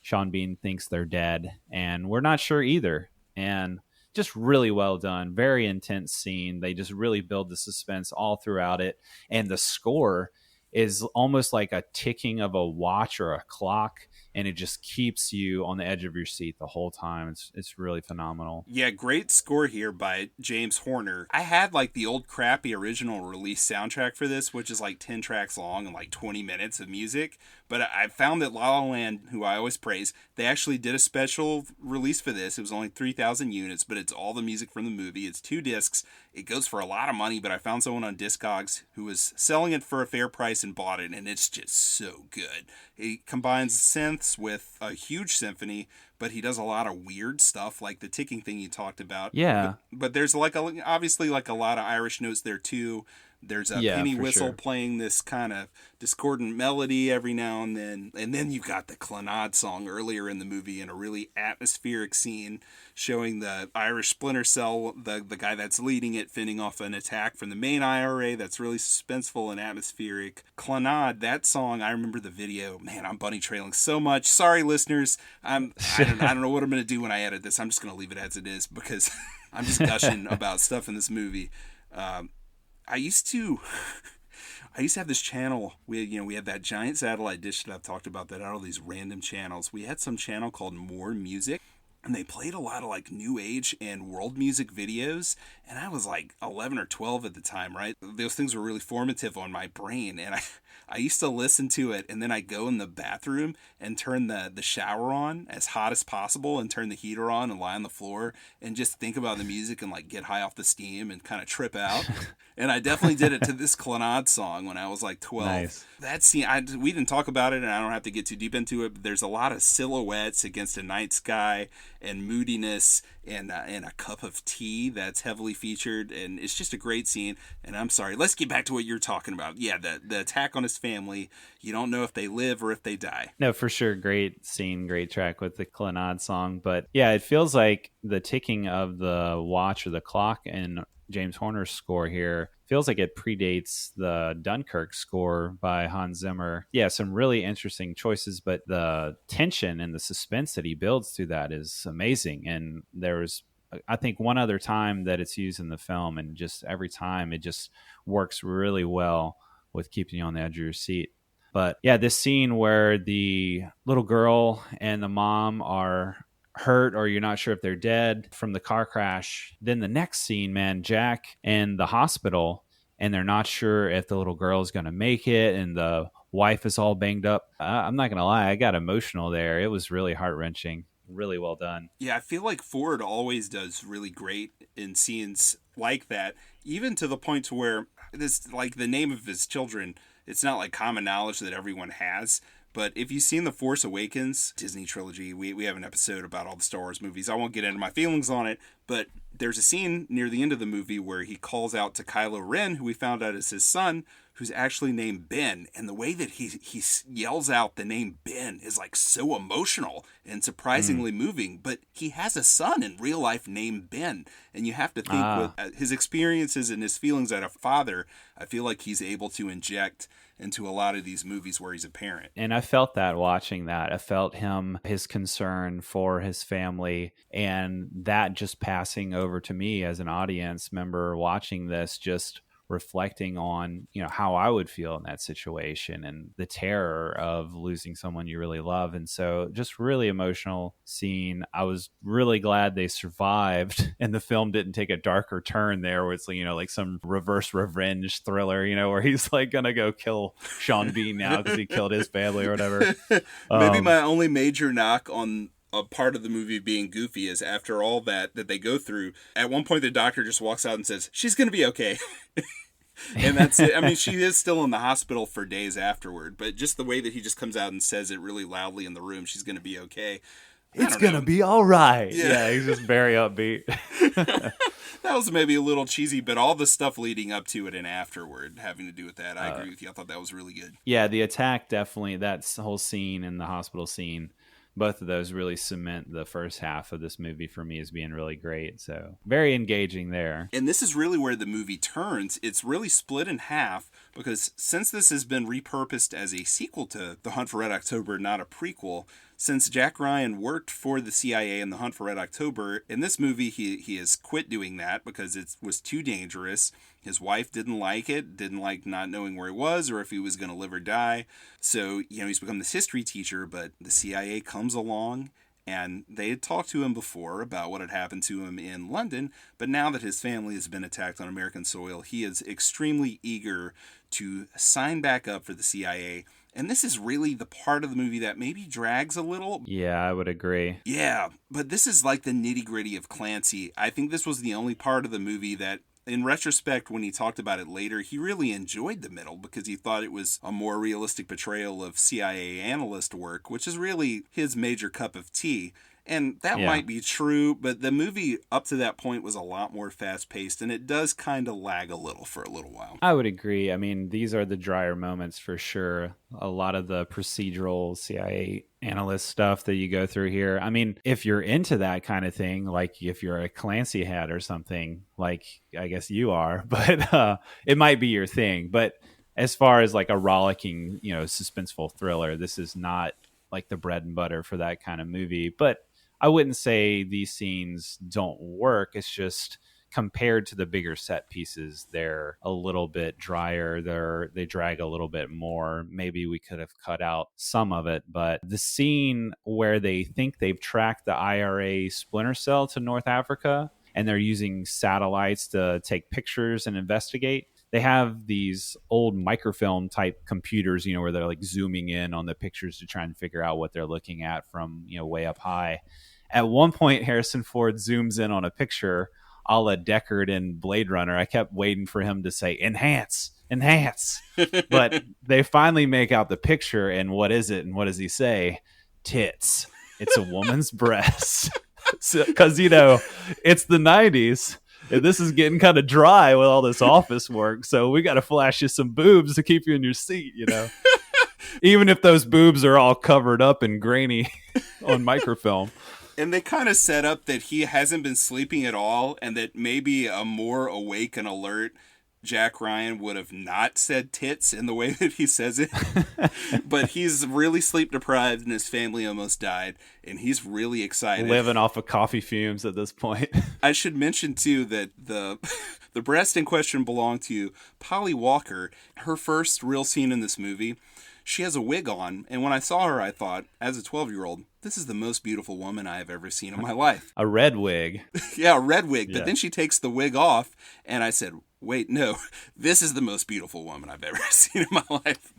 Sean Bean thinks they're dead, and we're not sure either. And just really well done. Very intense scene. They just really build the suspense all throughout it. And the score is almost like a ticking of a watch or a clock, and it just keeps you on the edge of your seat the whole time. It's really phenomenal. Yeah, great score here by James Horner. I had like the old crappy original release soundtrack for this, which is like 10 tracks long and like 20 minutes of music. But I found that La La Land, who I always praise, they actually did a special release for this. It was only 3,000 units, but it's all the music from the movie. It's 2 discs. It goes for a lot of money, but I found someone on Discogs who was selling it for a fair price and bought it, and it's just so good. It combines synths with a huge symphony, but he does a lot of weird stuff, like the ticking thing you talked about. Yeah. But there's like obviously like a lot of Irish notes there too. There's a Yeah, penny for whistle sure. playing this kind of discordant melody every now and then. And then you've got the Clannad song earlier in the movie in a really atmospheric scene showing the Irish splinter cell, the guy that's leading it, fending off an attack from the main IRA. That's really suspenseful and atmospheric. Clannad, that song, I remember the video. Man, I'm bunny trailing so much. Sorry, listeners. I don't know what I'm going to do when I edit this. I'm just going to leave it as it is because I'm just gushing about stuff in this movie. I used to have this channel. We had that giant satellite dish that I've talked about that had all these random channels. We had some channel called More Music, and they played a lot of like new age and world music videos. And I was like 11 or 12 at the time, right? Those things were really formative on my brain, and I used to listen to it, and then I'd go in the bathroom and turn the shower on as hot as possible and turn the heater on and lie on the floor and just think about the music and like get high off the steam and kind of trip out. And I definitely did it to this Clannad song when I was like 12. Nice. That scene, we didn't talk about it, and I don't have to get too deep into it, but there's a lot of silhouettes against a night sky and moodiness and a cup of tea that's heavily featured, and it's just a great scene. And I'm sorry, let's get back to what you're talking about. Yeah, the attack on his family. You don't know if they live or if they die. No, for sure. Great scene, great track with the Clannad song. But yeah, it feels like the ticking of the watch or the clock in James Horner's score here feels like it predates the Dunkirk score by Hans Zimmer. Yeah, some really interesting choices, but the tension and the suspense that he builds through that is amazing. And there was, I think, one other time that it's used in the film, and just every time it just works really well with keeping you on the edge of your seat. But yeah, this scene where the little girl and the mom are hurt, or you're not sure if they're dead from the car crash. Then the next scene, man, Jack and the hospital, and they're not sure if the little girl is going to make it, and the wife is all banged up. I'm not going to lie, I got emotional there. It was really heart-wrenching. Really well done. Yeah, I feel like Ford always does really great in scenes like that, even to the point to where this, like the name of his children, it's not like common knowledge that everyone has. But if you've seen The Force Awakens, Disney trilogy, we have an episode about all the Star Wars movies. I won't get into my feelings on it, but there's a scene near the end of the movie where he calls out to Kylo Ren, who we found out is his son, who's actually named Ben. And the way that he yells out the name Ben is like so emotional and surprisingly moving. But he has a son in real life named Ben. And you have to think with his experiences and his feelings as a father, I feel like he's able to inject into a lot of these movies where he's a parent. And I felt that watching that. I felt his concern for his family, and that just passing over to me as an audience member watching this, just reflecting on, how I would feel in that situation and the terror of losing someone you really love. And so just really emotional scene. I was really glad they survived and the film didn't take a darker turn there where it's like some reverse revenge thriller, where he's like gonna go kill Sean Bean now because he killed his family or whatever. Maybe my only major knock on a part of the movie being goofy is after all that they go through, at one point the doctor just walks out and says, "She's going to be okay." And that's it. I mean, she is still in the hospital for days afterward, but just the way that he just comes out and says it really loudly in the room, "She's going to be okay." It's going to be all right. Yeah, he's just very upbeat. That was maybe a little cheesy, but all the stuff leading up to it and afterward having to do with that, I agree with you. I thought that was really good. Yeah, the attack definitely, that whole scene in the hospital scene, both of those really cement the first half of this movie for me as being really great. So very engaging there. And this is really where the movie turns. It's really split in half because since this has been repurposed as a sequel to The Hunt for Red October, not a prequel, since Jack Ryan worked for the CIA in The Hunt for Red October, in this movie he has quit doing that because it was too dangerous. His wife didn't like it, didn't like not knowing where he was or if he was going to live or die. So, he's become this history teacher, but the CIA comes along and they had talked to him before about what had happened to him in London, but now that his family has been attacked on American soil, he is extremely eager to sign back up for the CIA. And this is really the part of the movie that maybe drags a little. Yeah, I would agree. Yeah, but this is like the nitty-gritty of Clancy. I think this was the only part of the movie that, in retrospect, when he talked about it later, he really enjoyed the middle because he thought it was a more realistic portrayal of CIA analyst work, which is really his major cup of tea. And that Yeah. might be true, but the movie up to that point was a lot more fast paced, and it does kind of lag a little for a little while. I would agree. I mean, these are the drier moments for sure. A lot of the procedural CIA analyst stuff that you go through here. I mean, if you're into that kind of thing, like if you're a Clancy head or something, like I guess you are, but it might be your thing. But as far as like a rollicking, suspenseful thriller, this is not like the bread and butter for that kind of movie. But I wouldn't say these scenes don't work. It's just compared to the bigger set pieces, they're a little bit drier. They drag a little bit more. Maybe we could have cut out some of it, but the scene where they think they've tracked the IRA splinter cell to North Africa and they're using satellites to take pictures and investigate. They have these old microfilm type computers, where they're like zooming in on the pictures to try and figure out what they're looking at from, way up high. At one point, Harrison Ford zooms in on a picture a la Deckard in Blade Runner. I kept waiting for him to say, enhance. But they finally make out the picture, and what is it? And what does he say? Tits. It's a woman's breast. Because, it's the 90s. And this is getting kind of dry with all this office work, so we got to flash you some boobs to keep you in your seat, Even if those boobs are all covered up and grainy on microfilm. And they kind of set up that he hasn't been sleeping at all, and that maybe a more awake and alert Jack Ryan would have not said tits in the way that he says it. But he's really sleep deprived and his family almost died, and he's really excited. Living off of coffee fumes at this point. I should mention, too, that the breast in question belonged to Polly Walker. Her first real scene in this movie, she has a wig on, and when I saw her, I thought, as a 12-year-old, this is the most beautiful woman I have ever seen in my life. A red wig. Yeah, a red wig. Yeah. But then she takes the wig off, and I said, wait, no, this is the most beautiful woman I've ever seen in my life.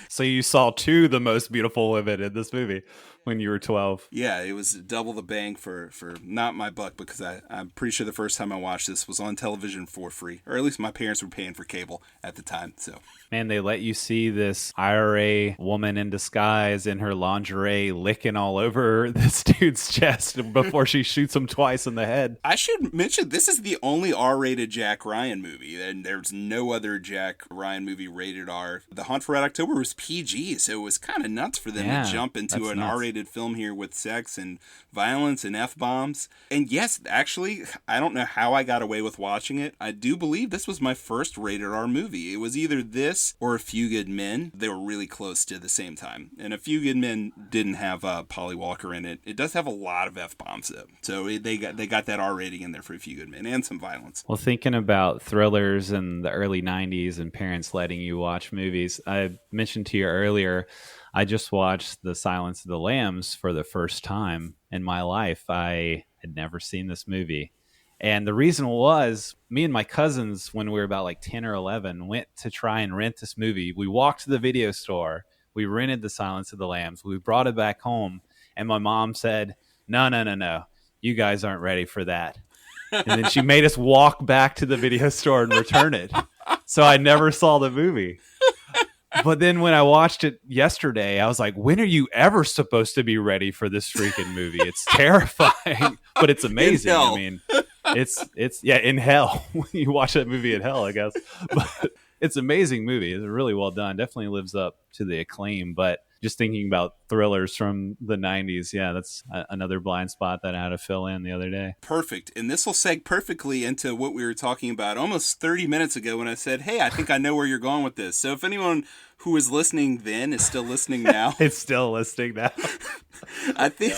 So you saw the most beautiful women in this movie when you were 12. Yeah, it was double the bang for not my buck, because I'm pretty sure the first time I watched this was on television for free, or at least my parents were paying for cable at the time. So, man, they let you see this IRA woman in disguise in her lingerie licking all over this dude's chest before she shoots him twice in the head. I should mention, this is the only R-rated Jack Ryan movie, and there's no other Jack Ryan movie rated R. The Hunt for Red October was PG, so it was kind of nuts for them to jump into an R-rated film here with sex and violence and F-bombs. And yes, actually, I don't know how I got away with watching it. I do believe this was my first rated R movie. It was either this or A Few Good Men. They were really close to the same time. And A Few Good Men didn't have Polly Walker in it. It does have a lot of F-bombs though. So they got that R rating in there for A Few Good Men and some violence. Well, thinking about thrillers in the early 90s and parents letting you watch movies, I mentioned to you earlier, I just watched The Silence of the Lambs for the first time in my life. I had never seen this movie. And the reason was, me and my cousins, when we were about like 10 or 11, went to try and rent this movie. We walked to the video store. We rented The Silence of the Lambs. We brought it back home. And my mom said, no. You guys aren't ready for that. And then she made us walk back to the video store and return it. So I never saw the movie. But then when I watched it yesterday, I was like, when are you ever supposed to be ready for this freaking movie? It's terrifying, but it's amazing. I mean, it's in hell. You watch that movie in hell, I guess. But it's an amazing movie. It's really well done. Definitely lives up to the acclaim. But just thinking about thrillers from the 90s, yeah, that's another blind spot that I had to fill in the other day. Perfect. And this will seg perfectly into what we were talking about almost 30 minutes ago when I said, hey, I think I know where you're going with this. So if anyone who was listening then is still listening now. It's still listening now. I think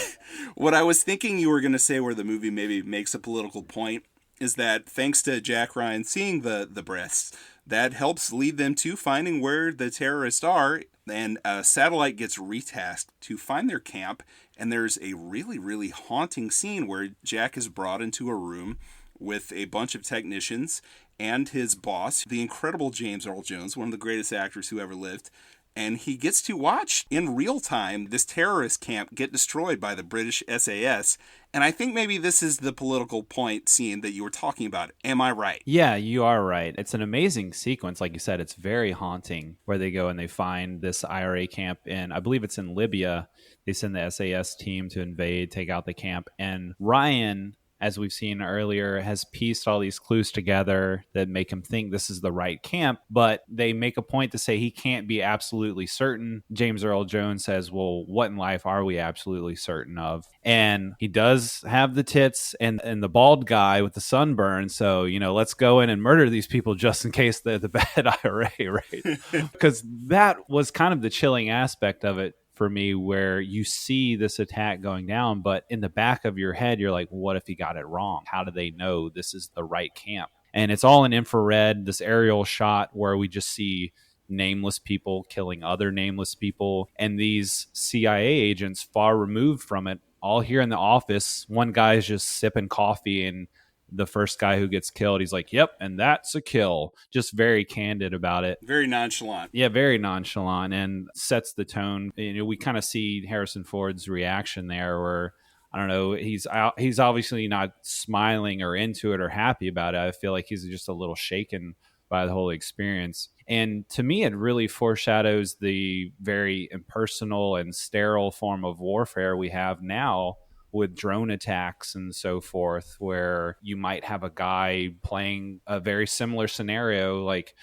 what I was thinking you were going to say, where the movie maybe makes a political point, is that thanks to Jack Ryan seeing the breasts, that helps lead them to finding where the terrorists are. And a satellite gets retasked to find their camp. And there's a really, really haunting scene where Jack is brought into a room with a bunch of technicians and his boss, the incredible James Earl Jones, one of the greatest actors who ever lived. and he gets to watch in real time this terrorist camp get destroyed by the British SAS. And I think maybe this is the political point scene that you were talking about. Am I right? Yeah, you are right. It's an amazing sequence. Like you said, it's very haunting where they go and they find this IRA camp in, I believe it's in Libya. They send the SAS team to invade, take out the camp. And Ryan, as we've seen earlier, has pieced all these clues together that make him think this is the right camp, but they make a point to say he can't be absolutely certain. James Earl Jones says, well, what in life are we absolutely certain of? And he does have the tits and the bald guy with the sunburn. So, let's go in and murder these people just in case they're the bad IRA, right? Because that was kind of the chilling aspect of it for me, where you see this attack going down, but in the back of your head, you're like, what if he got it wrong? How do they know this is the right camp? And it's all in infrared, this aerial shot where we just see nameless people killing other nameless people, and these CIA agents far removed from it, all here in the office. One guy is just sipping coffee, and the first guy who gets killed, he's like, yep, and that's a kill. Just very candid about it. Very nonchalant. Yeah, very nonchalant, and sets the tone. We kind of see Harrison Ford's reaction there where, I don't know, he's obviously not smiling or into it or happy about it. I feel like he's just a little shaken by the whole experience. And to me, it really foreshadows the very impersonal and sterile form of warfare we have now with drone attacks and so forth, where you might have a guy playing a very similar scenario, like,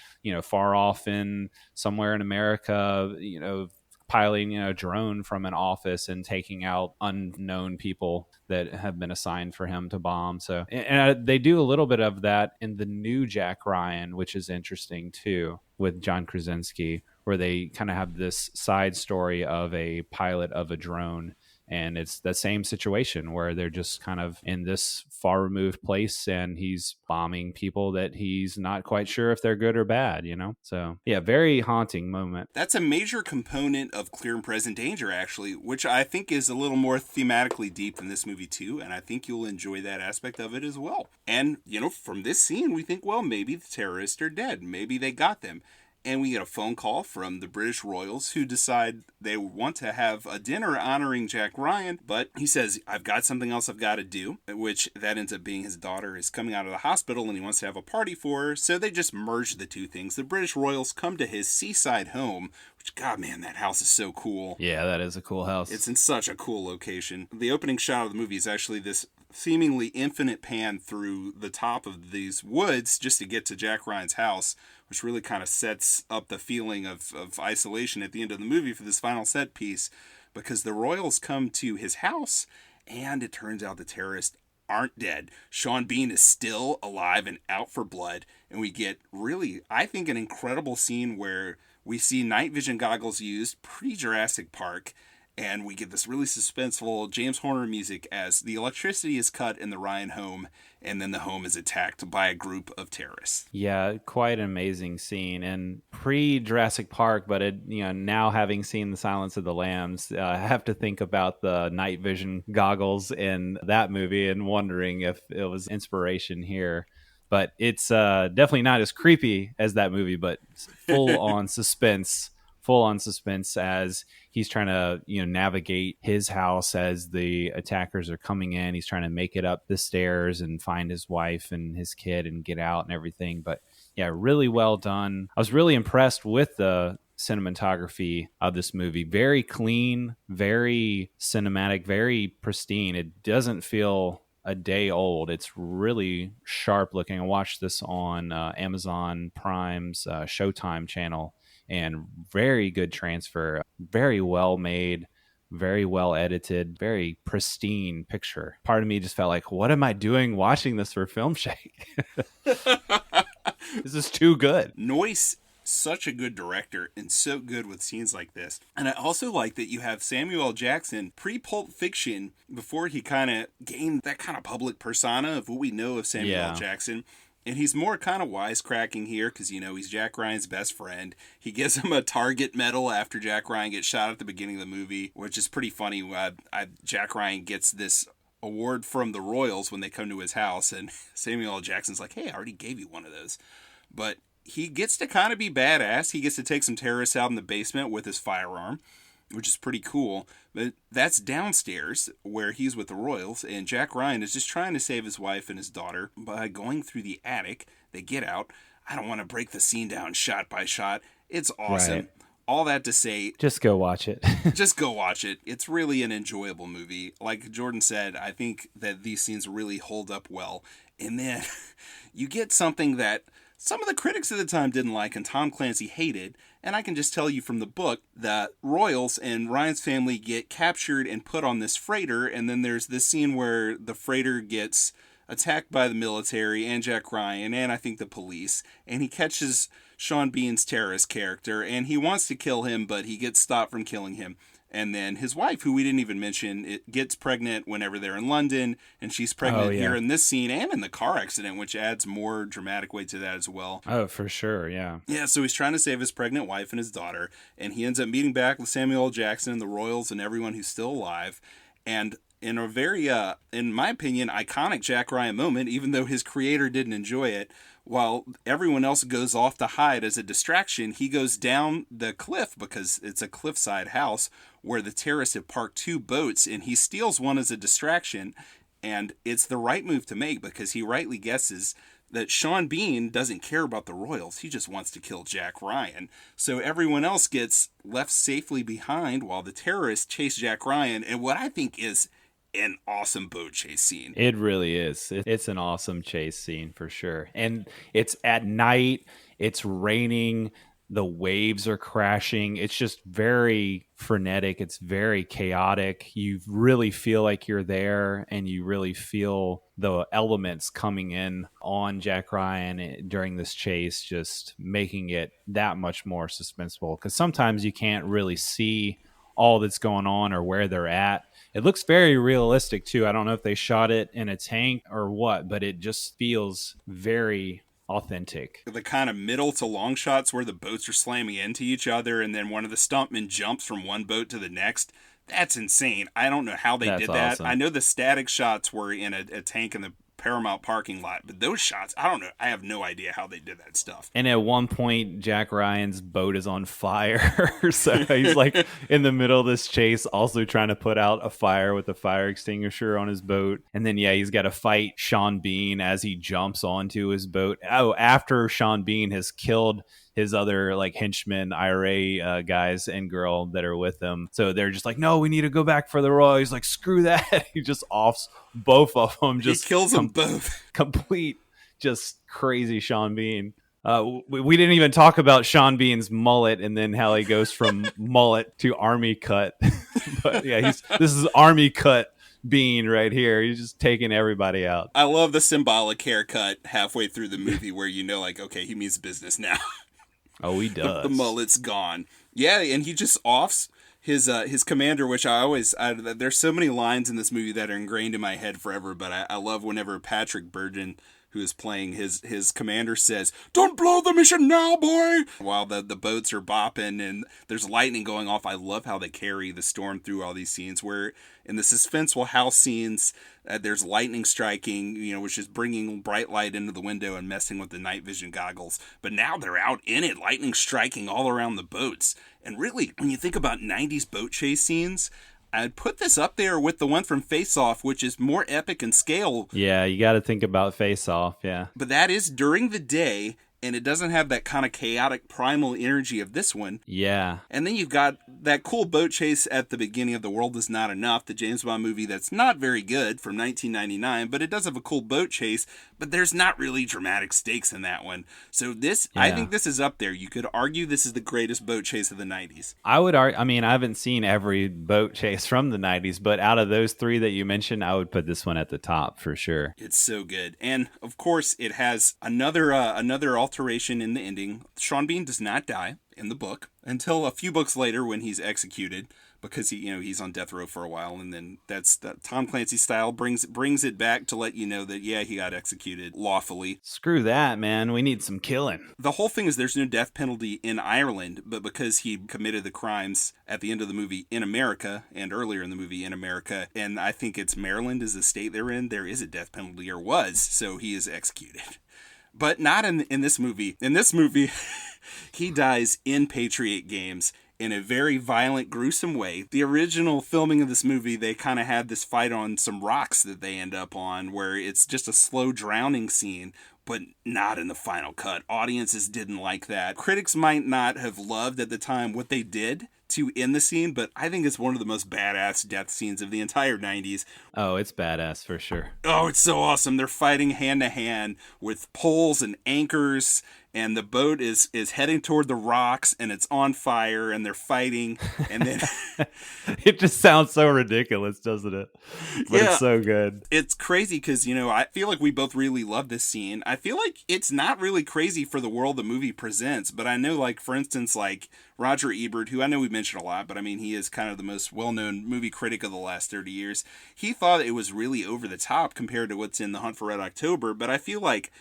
far off in somewhere in America, piloting a drone from an office and taking out unknown people that have been assigned for him to bomb. So, and they do a little bit of that in the new Jack Ryan, which is interesting too, with John Krasinski, where they kind of have this side story of a pilot of a drone. And it's the same situation where they're just kind of in this far removed place and he's bombing people that he's not quite sure if they're good or bad, So, yeah, very haunting moment. That's a major component of Clear and Present Danger, actually, which I think is a little more thematically deep than this movie, too. And I think you'll enjoy that aspect of it as well. And, from this scene, we think, well, maybe the terrorists are dead. Maybe they got them. And we get a phone call from the British royals who decide they want to have a dinner honoring Jack Ryan. But he says, I've got something else I've got to do, which that ends up being his daughter is coming out of the hospital and he wants to have a party for her. So they just merge the two things. The British royals come to his seaside home, which, God, man, that house is so cool. Yeah, that is a cool house. It's in such a cool location. The opening shot of the movie is actually this seemingly infinite pan through the top of these woods just to get to Jack Ryan's house, which really kind of sets up the feeling of isolation at the end of the movie for this final set piece, because the royals come to his house and it turns out the terrorists aren't dead. Sean Bean is still alive and out for blood, and we get really, I think, an incredible scene where we see night vision goggles used, pre-Jurassic Park, and we get this really suspenseful James Horner music as the electricity is cut in the Ryan home, and then the home is attacked by a group of terrorists. Yeah, quite an amazing scene. And pre-Jurassic Park, but now having seen The Silence of the Lambs, I have to think about the night vision goggles in that movie and wondering if it was inspiration here. But it's definitely not as creepy as that movie, but full on suspense as he's trying to navigate his house as the attackers are coming in. He's trying to make it up the stairs and find his wife and his kid and get out and everything. But yeah, really well done. I was really impressed with the cinematography of this movie. Very clean, very cinematic, very pristine. It doesn't feel a day old. It's really sharp looking. I watched this on Amazon Prime's Showtime channel, and very good transfer, very well made, very well edited, very pristine picture. Part of me just felt like, what am I doing watching this for Filmshake? This is too good. Noyce, such a good director and so good with scenes like this. And I also like that you have Samuel L. Jackson pre-Pulp Fiction, before he kind of gained that kind of public persona of what we know of Samuel L. Jackson. And he's more kind of wisecracking here because, he's Jack Ryan's best friend. He gives him a Target medal after Jack Ryan gets shot at the beginning of the movie, which is pretty funny. Jack Ryan gets this award from the Royals when they come to his house, and Samuel L. Jackson's like, hey, I already gave you one of those. But he gets to kind of be badass. He gets to take some terrorists out in the basement with his firearm, which is pretty cool. But that's downstairs where he's with the Royals, and Jack Ryan is just trying to save his wife and his daughter by going through the attic. They get out. I don't want to break the scene down shot by shot. It's awesome. Right. All that to say, Just go watch it. just go watch it. It's really an enjoyable movie. Like Jordan said, I think that these scenes really hold up well. And then you get something that some of the critics at the time didn't like and Tom Clancy hated. And I can just tell you from the book that Royals and Ryan's family get captured and put on this freighter. And then there's this scene where the freighter gets attacked by the military and Jack Ryan and I think the police. And he catches Sean Bean's terrorist character and he wants to kill him, but he gets stopped from killing him. And then his wife, who we didn't even mention, it gets pregnant whenever they're in London, and she's pregnant here in this scene and in the car accident, which adds more dramatic weight to that as well. Oh, for sure, yeah. Yeah, so he's trying to save his pregnant wife and his daughter, and he ends up meeting back with Samuel L. Jackson and the Royals and everyone who's still alive. And in a very, in my opinion, iconic Jack Ryan moment, even though his creator didn't enjoy it, while everyone else goes off to hide as a distraction, he goes down the cliff because it's a cliffside house where the terrorists have parked two boats, and he steals one as a distraction. And it's the right move to make because he rightly guesses that Sean Bean doesn't care about the Royals. He just wants to kill Jack Ryan. So everyone else gets left safely behind while the terrorists chase Jack Ryan. And what I think is an awesome boat chase scene. It really is. It's an awesome chase scene for sure. And it's at night, it's raining, the waves are crashing. It's just very frenetic. It's very chaotic. You really feel like you're there and you really feel the elements coming in on Jack Ryan during this chase, just making it that much more suspenseful. Because sometimes you can't really see all that's going on or where they're at. It looks very realistic too. I don't know if they shot it in a tank or what, but it just feels very authentic. The kind of middle to long shots where the boats are slamming into each other and then one of the stuntmen jumps from one boat to the next. That's insane. I don't know how they did that. Awesome. I know the static shots were in a tank in the Paramount parking lot, but those shots, I don't know. I have no idea how they did that stuff. And at one point, Jack Ryan's boat is on fire. So he's like in the middle of this chase, also trying to put out a fire with a fire extinguisher on his boat. And then, yeah, he's got to fight Sean Bean as he jumps onto his boat. Oh, after Sean Bean has killed his other like henchmen, IRA guys and girl that are with him. So they're just like, no, we need to go back for the Royal. He's like, screw that. He just offs both of them. Just he kills them both. Complete, just crazy Sean Bean. We didn't even talk about Sean Bean's mullet and then how he goes from mullet to army cut. But yeah, this is army cut Bean right here. He's just taking everybody out. I love the symbolic haircut halfway through the movie where you know, like, okay, he means business now. Oh, he does. The mullet's gone. Yeah, and he just offs his commander, which there's so many lines in this movie that are ingrained in my head forever, but I love whenever Patrick Burgeon, who is playing his commander, says, "Don't blow the mission now, boy!" While the boats are bopping and there's lightning going off. I love how they carry the storm through all these scenes where in the suspenseful house scenes, there's lightning striking, which is bringing bright light into the window and messing with the night vision goggles. But now they're out in it, lightning striking all around the boats. And really, when you think about 90s boat chase scenes, I'd put this up there with the one from Face Off, which is more epic in scale. Yeah, you got to think about Face Off, yeah. But that is during the day, and it doesn't have that kind of chaotic primal energy of this one. Yeah. And then you've got that cool boat chase at the beginning of The World Is Not Enough, the James Bond movie that's not very good from 1999, but it does have a cool boat chase, but there's not really dramatic stakes in that one. So I think this is up there. You could argue this is the greatest boat chase of the 90s. I would argue, I haven't seen every boat chase from the 90s, but out of those three that you mentioned, I would put this one at the top for sure. It's so good. And of course, it has another alteration in the ending. Sean Bean does not die in the book until a few books later when he's executed, because he's on death row for a while, and then that's that Tom Clancy style brings it back to let you know that he got executed lawfully. Screw that, man. We need some killing. The whole thing is there's no death penalty in Ireland, but because he committed the crimes at the end of the movie in America and earlier in the movie in America, and I think it's Maryland is the state they're in, there is a death penalty, or was, so he is executed. But not in this movie. In this movie, he dies in Patriot Games in a very violent, gruesome way. The original filming of this movie, they kind of had this fight on some rocks that they end up on, where it's just a slow drowning scene, but not in the final cut. Audiences didn't like that. Critics might not have loved at the time what they did to end the scene, but I think it's one of the most badass death scenes of the entire 90s. Oh, it's badass for sure. Oh, it's so awesome. They're fighting hand to hand with poles and anchors, and the boat is heading toward the rocks, and it's on fire, and they're fighting, and then it just sounds so ridiculous, doesn't it? But yeah, it's so good. It's crazy because, I feel like we both really love this scene. I feel like it's not really crazy for the world the movie presents, but I know, like, for instance, like Roger Ebert, who I know we mentioned a lot, but I mean, he is kind of the most well-known movie critic of the last 30 years. He thought it was really over the top compared to what's in The Hunt for Red October, but I feel like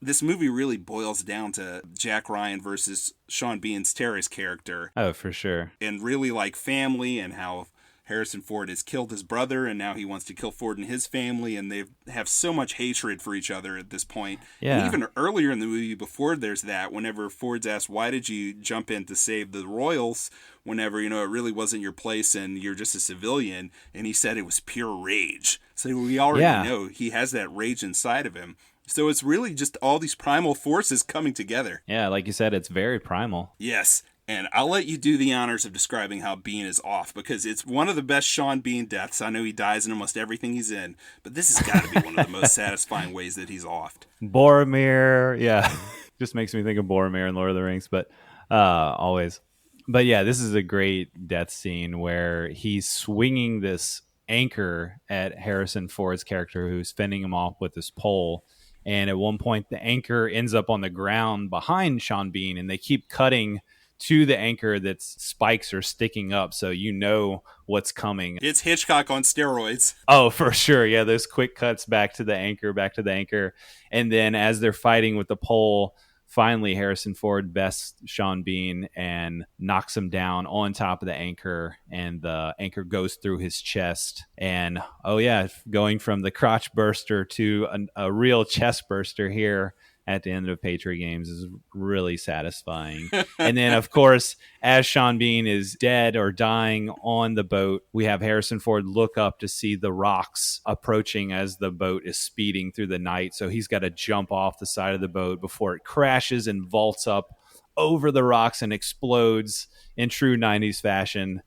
this movie really boils down to Jack Ryan versus Sean Bean's Terrace character. Oh, for sure. And really like family, and how Harrison Ford has killed his brother, and now he wants to kill Ford and his family, and they have so much hatred for each other at this point. Yeah. And even earlier in the movie, before there's that, whenever Ford's asked, why did you jump in to save the royals whenever, it really wasn't your place and you're just a civilian, and he said it was pure rage. So we already know he has that rage inside of him. So it's really just all these primal forces coming together. Yeah, like you said, it's very primal. Yes. And I'll let you do the honors of describing how Bean is off, because it's one of the best Sean Bean deaths. I know he dies in almost everything he's in, but this has got to be one of the most satisfying ways that he's offed. Boromir, yeah. Just makes me think of Boromir in Lord of the Rings, but always. But yeah, this is a great death scene where he's swinging this anchor at Harrison Ford's character, who's fending him off with this pole. And at one point, the anchor ends up on the ground behind Sean Bean, and they keep cutting to the anchor that's spikes are sticking up, so you know what's coming. It's Hitchcock on steroids. Oh, for sure. Yeah, those quick cuts back to the anchor. And then as they're fighting with the pole, finally Harrison Ford bests Sean Bean and knocks him down on top of the anchor, and the anchor goes through his chest. And oh yeah, going from the crotch burster to a real chest burster here at the end of Patriot Games is really satisfying. And then, of course, as Sean Bean is dead or dying on the boat, we have Harrison Ford look up to see the rocks approaching as the boat is speeding through the night. So he's got to jump off the side of the boat before it crashes and vaults up over the rocks and explodes in true 90s fashion.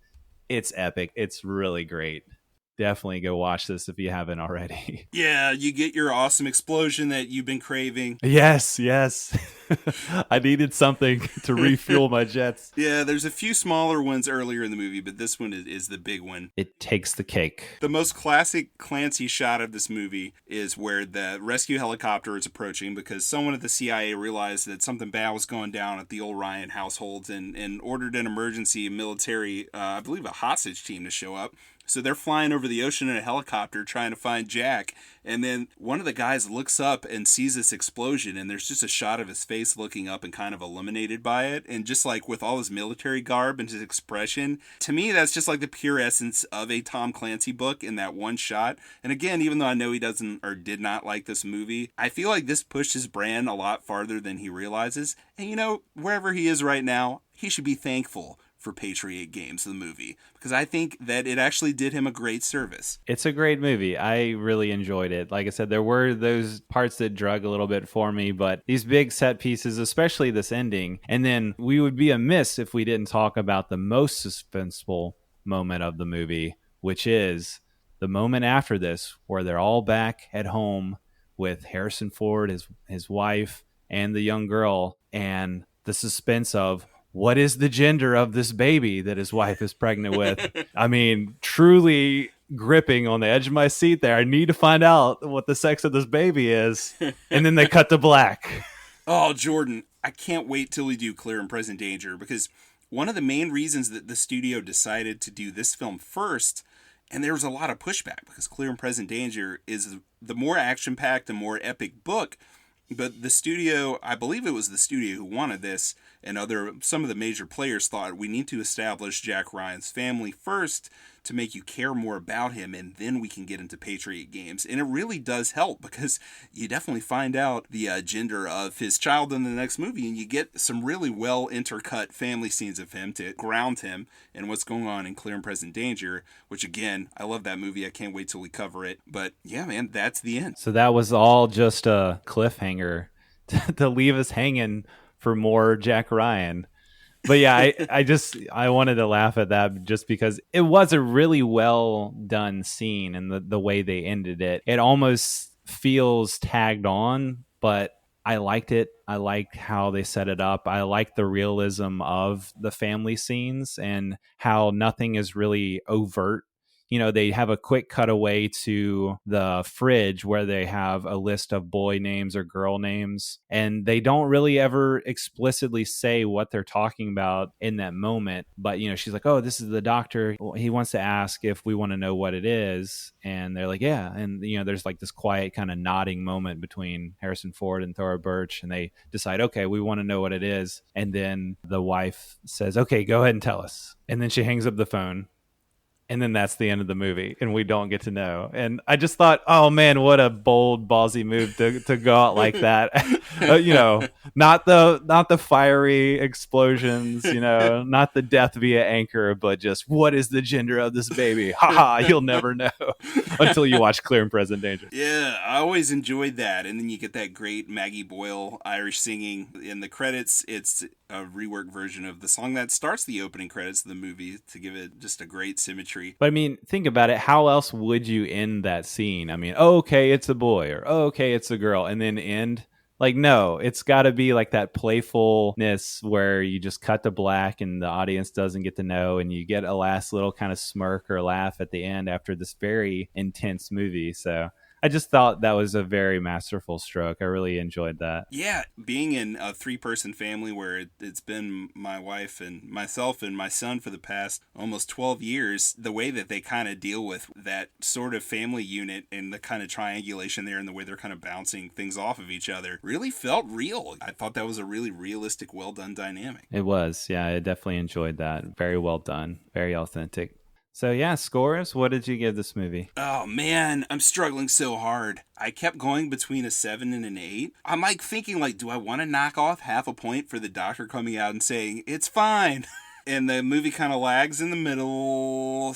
It's epic. It's really great. Definitely go watch this if you haven't already. Yeah, you get your awesome explosion that you've been craving. Yes. I needed something to refuel my jets. Yeah, there's a few smaller ones earlier in the movie, but this one is the big one. It takes the cake. The most classic Clancy shot of this movie is where the rescue helicopter is approaching, because someone at the CIA realized that something bad was going down at the old Ryan households, and ordered an emergency military, I believe a hostage team, to show up. So they're flying over the ocean in a helicopter trying to find Jack. And then one of the guys looks up and sees this explosion, and there's just a shot of his face looking up and kind of illuminated by it. And just like with all his military garb and his expression, to me, that's just like the pure essence of a Tom Clancy book in that one shot. And again, even though I know he doesn't or did not like this movie, I feel like this pushed his brand a lot farther than he realizes. And wherever he is right now, he should be thankful for Patriot Games, the movie, because I think that it actually did him a great service. It's a great movie. I really enjoyed it. Like I said, there were those parts that drug a little bit for me, but these big set pieces, especially this ending, and then we would be amiss if we didn't talk about the most suspenseful moment of the movie, which is the moment after this where they're all back at home with Harrison Ford, his wife, and the young girl, and the suspense of, what is the gender of this baby that his wife is pregnant with? I mean, truly gripping on the edge of my seat there. I need to find out what the sex of this baby is. And then they cut to black. Oh, Jordan, I can't wait till we do Clear and Present Danger, because one of the main reasons that the studio decided to do this film first, and there was a lot of pushback, because Clear and Present Danger is the more action-packed and more epic book, but the studio, I believe it was the studio who wanted this, and some of the major players thought we need to establish Jack Ryan's family first to make you care more about him, and then we can get into Patriot Games. And it really does help, because you definitely find out the gender of his child in the next movie, and you get some really well intercut family scenes of him to ground him in what's going on in Clear and Present Danger, which, again, I love that movie. I can't wait till we cover it. But yeah, man, that's the end. So that was all just a cliffhanger to leave us hanging for more Jack Ryan. But yeah, I wanted to laugh at that just because it was a really well done scene, and the way they ended it. It almost feels tagged on, but I liked it. I liked how they set it up. I liked the realism of the family scenes and how nothing is really overt. You know, they have a quick cutaway to the fridge where they have a list of boy names or girl names, and they don't really ever explicitly say what they're talking about in that moment. But, you know, she's like, oh, this is the doctor. He wants to ask if we want to know what it is. And they're like, yeah. And, you know, there's like this quiet kind of nodding moment between Harrison Ford and Thora Birch, and they decide, okay, we want to know what it is. And then the wife says, okay, go ahead and tell us. And then she hangs up the phone. And then that's the end of the movie, and we don't get to know. And I just thought, oh man, what a bold, ballsy move to go out like that. You know, not the fiery explosions, you know, not the death via anchor, but just what is the gender of this baby? Ha, you'll never know until you watch Clear and Present Danger. Yeah, I always enjoyed that. And then you get that great Maggie Boyle Irish singing in the credits. It's a reworked version of the song that starts the opening credits of the movie to give it just a great symmetry. But I mean, think about it. How else would you end that scene? I mean, oh, okay, it's a boy, or oh, okay, it's a girl, and then end? Like, no, it's got to be like that playfulness where you just cut to black and the audience doesn't get to know, and you get a last little kind of smirk or laugh at the end after this very intense movie. So I just thought that was a very masterful stroke. I really enjoyed that. Yeah, being in a 3-person family where it's been my wife and myself and my son for the past almost 12 years, the way that they kind of deal with that sort of family unit and the kind of triangulation there and the way they're kind of bouncing things off of each other really felt real. I thought that was a really realistic, well-done dynamic. It was. Yeah, I definitely enjoyed that. Very well done. Very authentic. So yeah, scores. What did you give this movie? Oh man, I'm struggling so hard. I kept going between a 7 and an 8. I'm like thinking, like, do I want to knock off half a point for the doctor coming out and saying it's fine? And the movie kind of lags in the middle.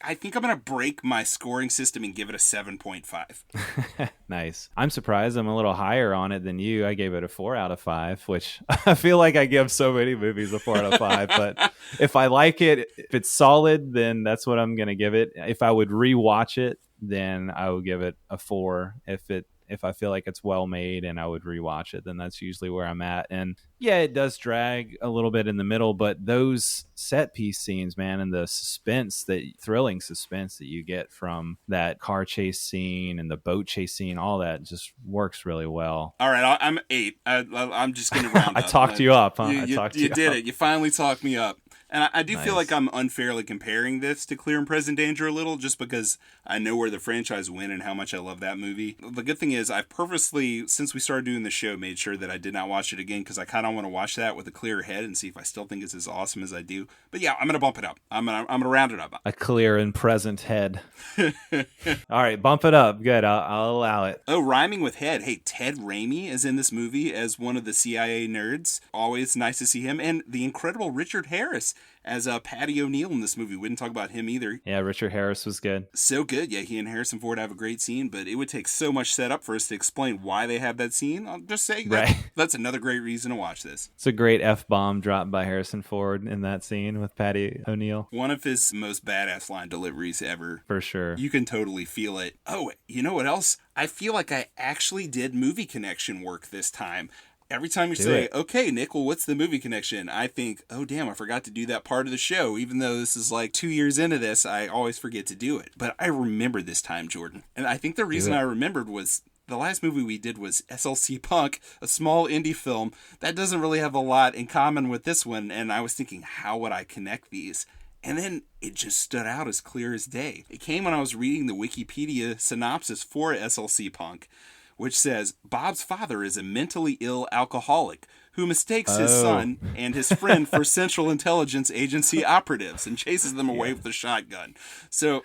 I think I'm going to break my scoring system and give it a 7.5. Nice. I'm surprised I'm a little higher on it than you. I gave it a 4 out of 5, which I feel like I give so many movies a 4 out of 5. But if I like it, if it's solid, then that's what I'm going to give it. If I would rewatch it, then I would give it a 4. If I feel like it's well made and I would rewatch it, then that's usually where I'm at. And yeah, it does drag a little bit in the middle, but those set piece scenes, man, and the suspense, the thrilling suspense that you get from that car chase scene and the boat chase scene, all that just works really well. All right, I'm 8. I'm just going to round up. I talked you up, huh? You did it. You finally talked me up. And I do feel like I'm unfairly comparing this to Clear and Present Danger a little, just because I know where the franchise went and how much I love that movie. The good thing is I've purposely, since we started doing the show, made sure that I did not watch it again, because I kind of want to watch that with a clear head and see if I still think it's as awesome as I do. But yeah, I'm going to bump it up. I'm gonna round it up. A clear and present head. All right, bump it up. Good, I'll allow it. Oh, rhyming with head. Hey, Ted Raimi is in this movie as one of the CIA nerds. Always nice to see him. And the incredible Richard Harris as Patty O'Neill in this movie. We didn't talk about him either. Yeah, Richard Harris was good. So good. Yeah, he and Harrison Ford have a great scene, but it would take so much setup for us to explain why they have that scene. I'll just say that's another great reason to watch this. It's a great F-bomb dropped by Harrison Ford in that scene with Patty O'Neill. One of his most badass line deliveries ever. For sure. You can totally feel it. Oh, you know what else? I feel like I actually did movie connection work this time. Every time you say, okay, Nick, well, what's the movie connection? I think, oh, damn, I forgot to do that part of the show. Even though this is like 2 years into this, I always forget to do it. But I remember this time, Jordan. And I think the reason I remembered was the last movie we did was SLC Punk, a small indie film that doesn't really have a lot in common with this one. And I was thinking, how would I connect these? And then it just stood out as clear as day. It came when I was reading the Wikipedia synopsis for SLC Punk, which says, Bob's father is a mentally ill alcoholic who mistakes his son and his friend for Central Intelligence Agency operatives and chases them away with a shotgun. So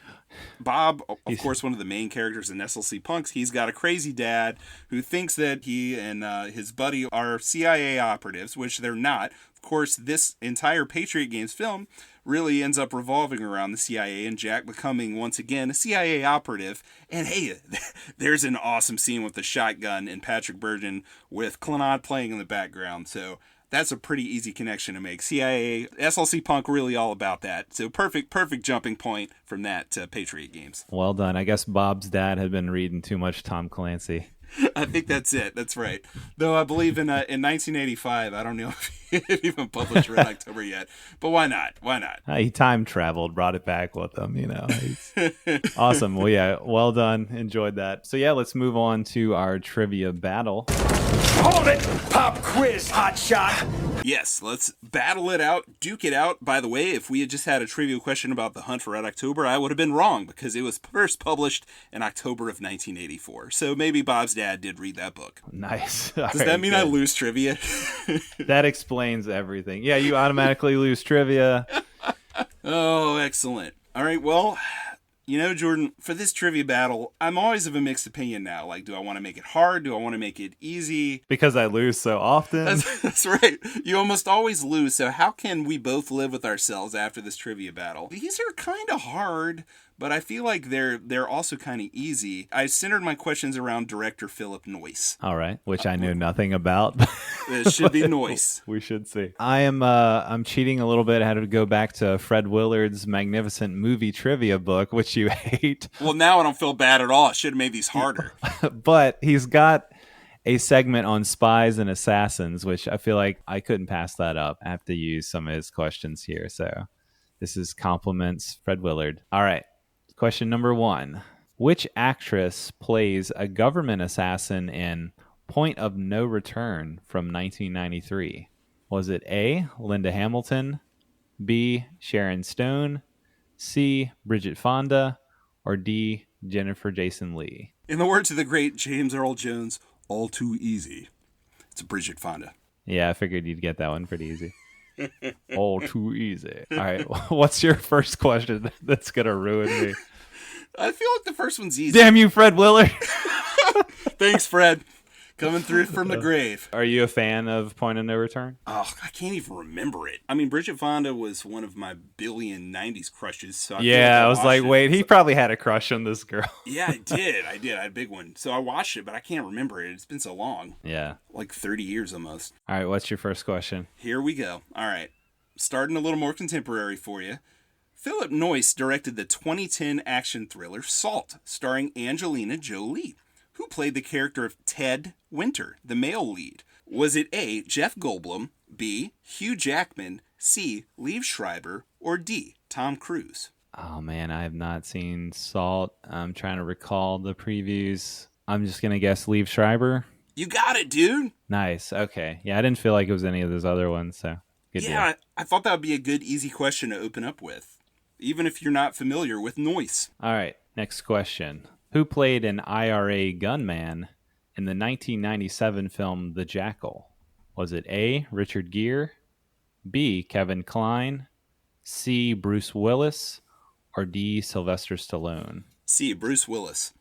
Bob, of course, one of the main characters in SLC Punks, he's got a crazy dad who thinks that he and his buddy are CIA operatives, which they're not. Of course, this entire Patriot Games film really ends up revolving around the CIA and Jack becoming, once again, a CIA operative. And hey, there's an awesome scene with the shotgun and Patrick Bergin with Clannad playing in the background. So that's a pretty easy connection to make. CIA, SLC Punk, really all about that. So perfect jumping point from that to Patriot Games. Well done. I guess Bob's dad had been reading too much Tom Clancy. I think that's it. That's right. Though I believe in 1985, I don't know if it even published Red October yet. But why not? Why not? He time traveled, brought it back with him, you know. Awesome. Well, yeah, well done. Enjoyed that. So, yeah, let's move on to our trivia battle. Hold it! Pop quiz, hotshot! Yes, let's battle it out, duke it out. By the way, if we had just had a trivia question about The Hunt for Red October, I would have been wrong because it was first published in October of 1984. So maybe Bob's dad did read that book. Nice. Does that mean I lose trivia? That explains everything. Yeah, you automatically lose trivia. Oh, excellent. All right, well, you know, Jordan, for this trivia battle, I'm always of a mixed opinion now. Like, do I want to make it hard? Do I want to make it easy? Because I lose so often. That's right. You almost always lose. So how can we both live with ourselves after this trivia battle? These are kind of hard, but I feel like they're also kind of easy. I centered my questions around director Philip Noyce. All right, which I knew nothing about. It should be Noyce. We should see. I'm cheating a little bit. I had to go back to Fred Willard's magnificent movie trivia book, which you hate. Well, now I don't feel bad at all. I should have made these harder. But he's got a segment on spies and assassins, which I feel like I couldn't pass that up. I have to use some of his questions here. So this is compliments Fred Willard. All right. Question number 1. Which actress plays a government assassin in Point of No Return from 1993? Was it A, Linda Hamilton, B, Sharon Stone, C, Bridget Fonda, or D, Jennifer Jason Leigh? In the words of the great James Earl Jones, all too easy. It's Bridget Fonda. Yeah, I figured you'd get that one pretty easy. All too easy. All right, what's your first question that's going to ruin me? I feel like the first one's easy. Damn you, Fred Willard. Thanks, Fred. Coming through from the grave. Are you a fan of Point of No Return? Oh, I can't even remember it. I mean, Bridget Fonda was one of my billion 90s crushes. So I was like, wait, he probably had a crush on this girl. Yeah, I did. I had a big one. So I watched it, but I can't remember it. It's been so long. Yeah. Like 30 years almost. All right, what's your first question? Here we go. All right. Starting a little more contemporary for you. Philip Noyce directed the 2010 action thriller Salt, starring Angelina Jolie, who played the character of Ted Winter, the male lead. Was it A, Jeff Goldblum, B, Hugh Jackman, C, Liev Schreiber, or D, Tom Cruise? Oh, man, I have not seen Salt. I'm trying to recall the previews. I'm just going to guess Liev Schreiber. You got it, dude. Nice. Okay. Yeah, I didn't feel like it was any of those other ones, so good deal. I thought that would be a good, easy question to open up with, even if you're not familiar with Noyce. All right, next question. Who played an IRA gunman in the 1997 film The Jackal? Was it A, Richard Gere, B, Kevin Kline, C, Bruce Willis, or D, Sylvester Stallone? C, Bruce Willis.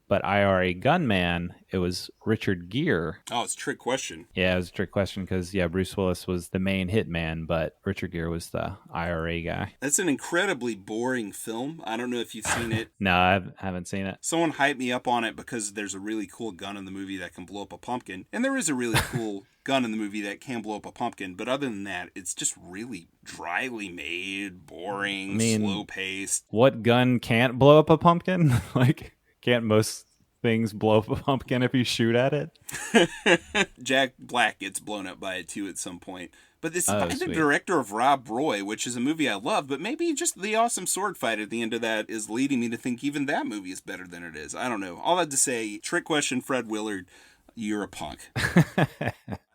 But IRA gunman, it was Richard Gere. Oh, it's a trick question. Yeah, it was a trick question because, Bruce Willis was the main hitman, but Richard Gere was the IRA guy. That's an incredibly boring film. I don't know if you've seen it. No, I haven't seen it. Someone hyped me up on it because there's a really cool gun in the movie that can blow up a pumpkin. And there is a really cool gun in the movie that can blow up a pumpkin. But other than that, it's just really dryly made, boring, slow-paced. What gun can't blow up a pumpkin? Can't most things blow up a pumpkin if you shoot at it? Jack Black gets blown up by it too at some point. But this is by the director of Rob Roy, which is a movie I love, but maybe just the awesome sword fight at the end of that is leading me to think even that movie is better than it is. I don't know. All that to say, trick question, Fred Willard, you're a punk.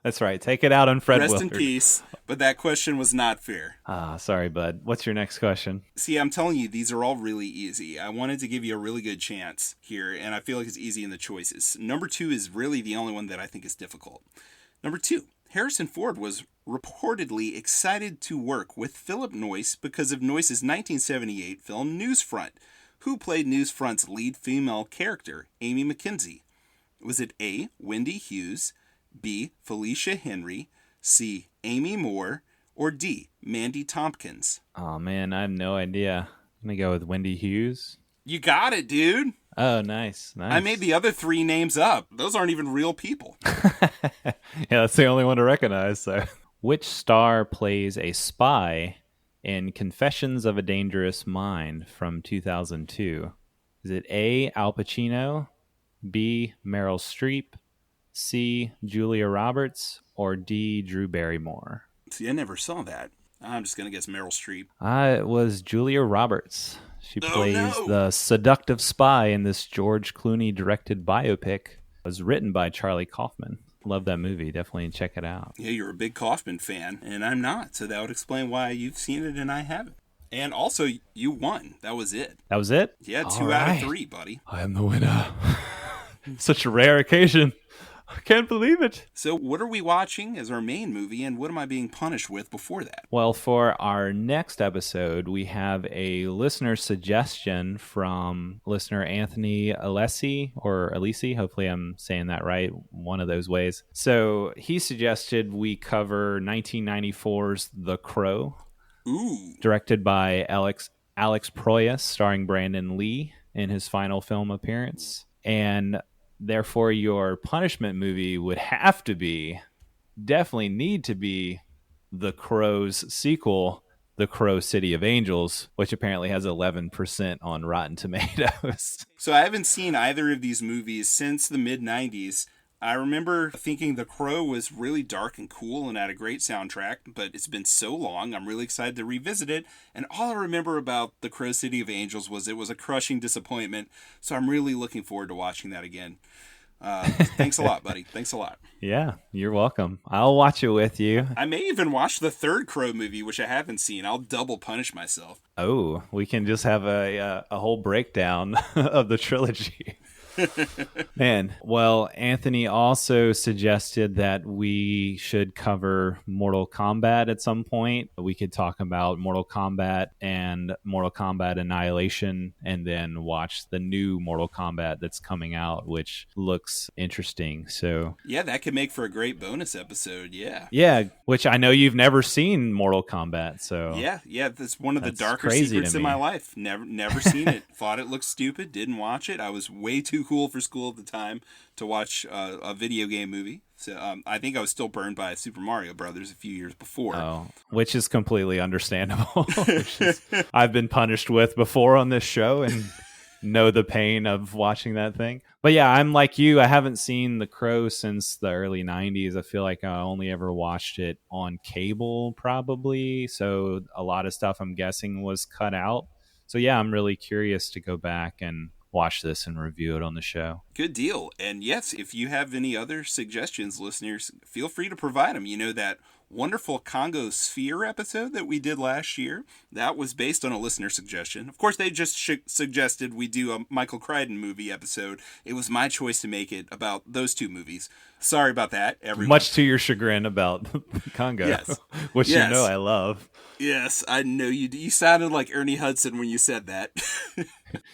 That's right. Take it out on Fred Willard. Rest in peace. But that question was not fair. Sorry, bud. What's your next question? See, I'm telling you, these are all really easy. I wanted to give you a really good chance here, and I feel like it's easy in the choices. Number 2 is really the only one that I think is difficult. Number 2. Harrison Ford was reportedly excited to work with Philip Noyce because of Noyce's 1978 film Newsfront. Who played Newsfront's lead female character, Amy McKenzie? Was it A, Wendy Hughes, B, Felicia Henry, C, Amy Moore, or D, Mandy Tompkins? Oh, man, I have no idea. I'm going to go with Wendy Hughes. You got it, dude. Oh, nice. I made the other 3 names up. Those aren't even real people. Yeah, that's the only one to recognize. So, which star plays a spy in Confessions of a Dangerous Mind from 2002? Is it A, Al Pacino, B, Meryl Streep, C, Julia Roberts, or D, Drew Barrymore? See, I never saw that. I'm just going to guess Meryl Streep. It was Julia Roberts. She plays the seductive spy in this George Clooney-directed biopic. It was written by Charlie Kaufman. Love that movie. Definitely check it out. Yeah, you're a big Kaufman fan, and I'm not. So that would explain why you've seen it and I haven't. And also, you won. That was it. That was it? Yeah, 2 out of 3, buddy. I am the winner. Such a rare occasion. I can't believe it. So what are we watching as our main movie, and what am I being punished with before that? Well, for our next episode, we have a listener suggestion from listener Anthony Alessi, or Alisi. Hopefully I'm saying that right, one of those ways. So he suggested we cover 1994's The Crow. Ooh. Directed by Alex Proyas, starring Brandon Lee in his final film appearance. And therefore, your punishment movie would have to be, definitely need to be, The Crow's sequel, The Crow City of Angels, which apparently has 11% on Rotten Tomatoes. So I haven't seen either of these movies since the mid-90s. I remember thinking The Crow was really dark and cool and had a great soundtrack, but it's been so long, I'm really excited to revisit it. And all I remember about The Crow City of Angels was it was a crushing disappointment, so I'm really looking forward to watching that again. Thanks a lot, buddy. Thanks a lot. Yeah, you're welcome. I'll watch it with you. I may even watch the third Crow movie, which I haven't seen. I'll double punish myself. Oh, we can just have a whole breakdown of the trilogy. Man, well, Anthony also suggested that we should cover Mortal Kombat at some point. We could talk about Mortal Kombat and Mortal Kombat Annihilation, and then watch the new Mortal Kombat that's coming out, which looks interesting. So yeah, that could make for a great bonus episode. Yeah, which I know you've never seen Mortal Kombat. So yeah, that's one of the darker secrets in my life. Never seen it. Thought it looked stupid. Didn't watch it. I was way too cool for school at the time to watch a video game movie. So I think I was still burned by Super Mario Brothers a few years before. Oh, which is completely understandable. I've been punished with before on this show and know the pain of watching that thing. But yeah, I'm like you. I haven't seen The Crow since the early 90s. I feel like I only ever watched it on cable probably. So a lot of stuff I'm guessing was cut out. So yeah, I'm really curious to go back and watch this and review it on the show. Good deal. And yes, if you have any other suggestions, listeners, feel free to provide them. You know, that wonderful Congo Sphere episode that we did last year, that was based on a listener suggestion. Of course, they just suggested we do a Michael Crichton movie episode. It was my choice to make it about those 2 movies. Sorry about that, everyone. Much to your chagrin about Congo, yes. Which you know I love. Yes, I know you do. You sounded like Ernie Hudson when you said that.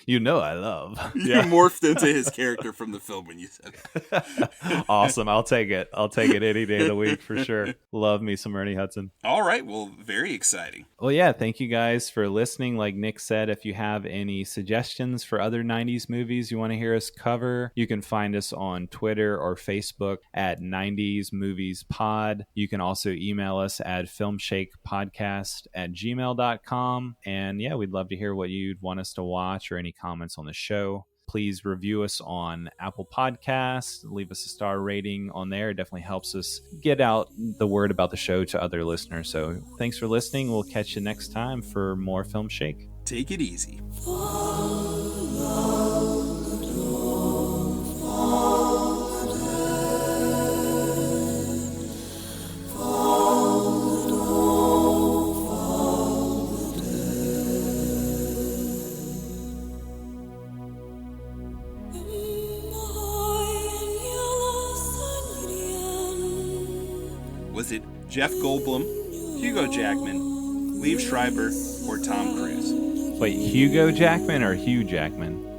You know I love. You morphed into his character from the film when you said that. Awesome. I'll take it. I'll take it any day of the week for sure. Love me some Ernie Hudson. All right. Well, very exciting. Well, yeah. Thank you guys for listening. Like Nick said, if you have any suggestions for other 90s movies you want to hear us cover, you can find us on Twitter or Facebook at 90s Movies Pod. You can also email us at filmshakepodcast@gmail.com. And yeah, we'd love to hear what you'd want us to watch or any comments on the show. Please review us on Apple Podcasts. Leave us a star rating on there. It definitely helps us get out the word about the show to other listeners. So thanks for listening. We'll catch you next time for more Film Shake. Take it easy. Was it Jeff Goldblum, Hugo Jackman, Liev Schreiber, or Tom Cruise? Wait, Hugo Jackman or Hugh Jackman?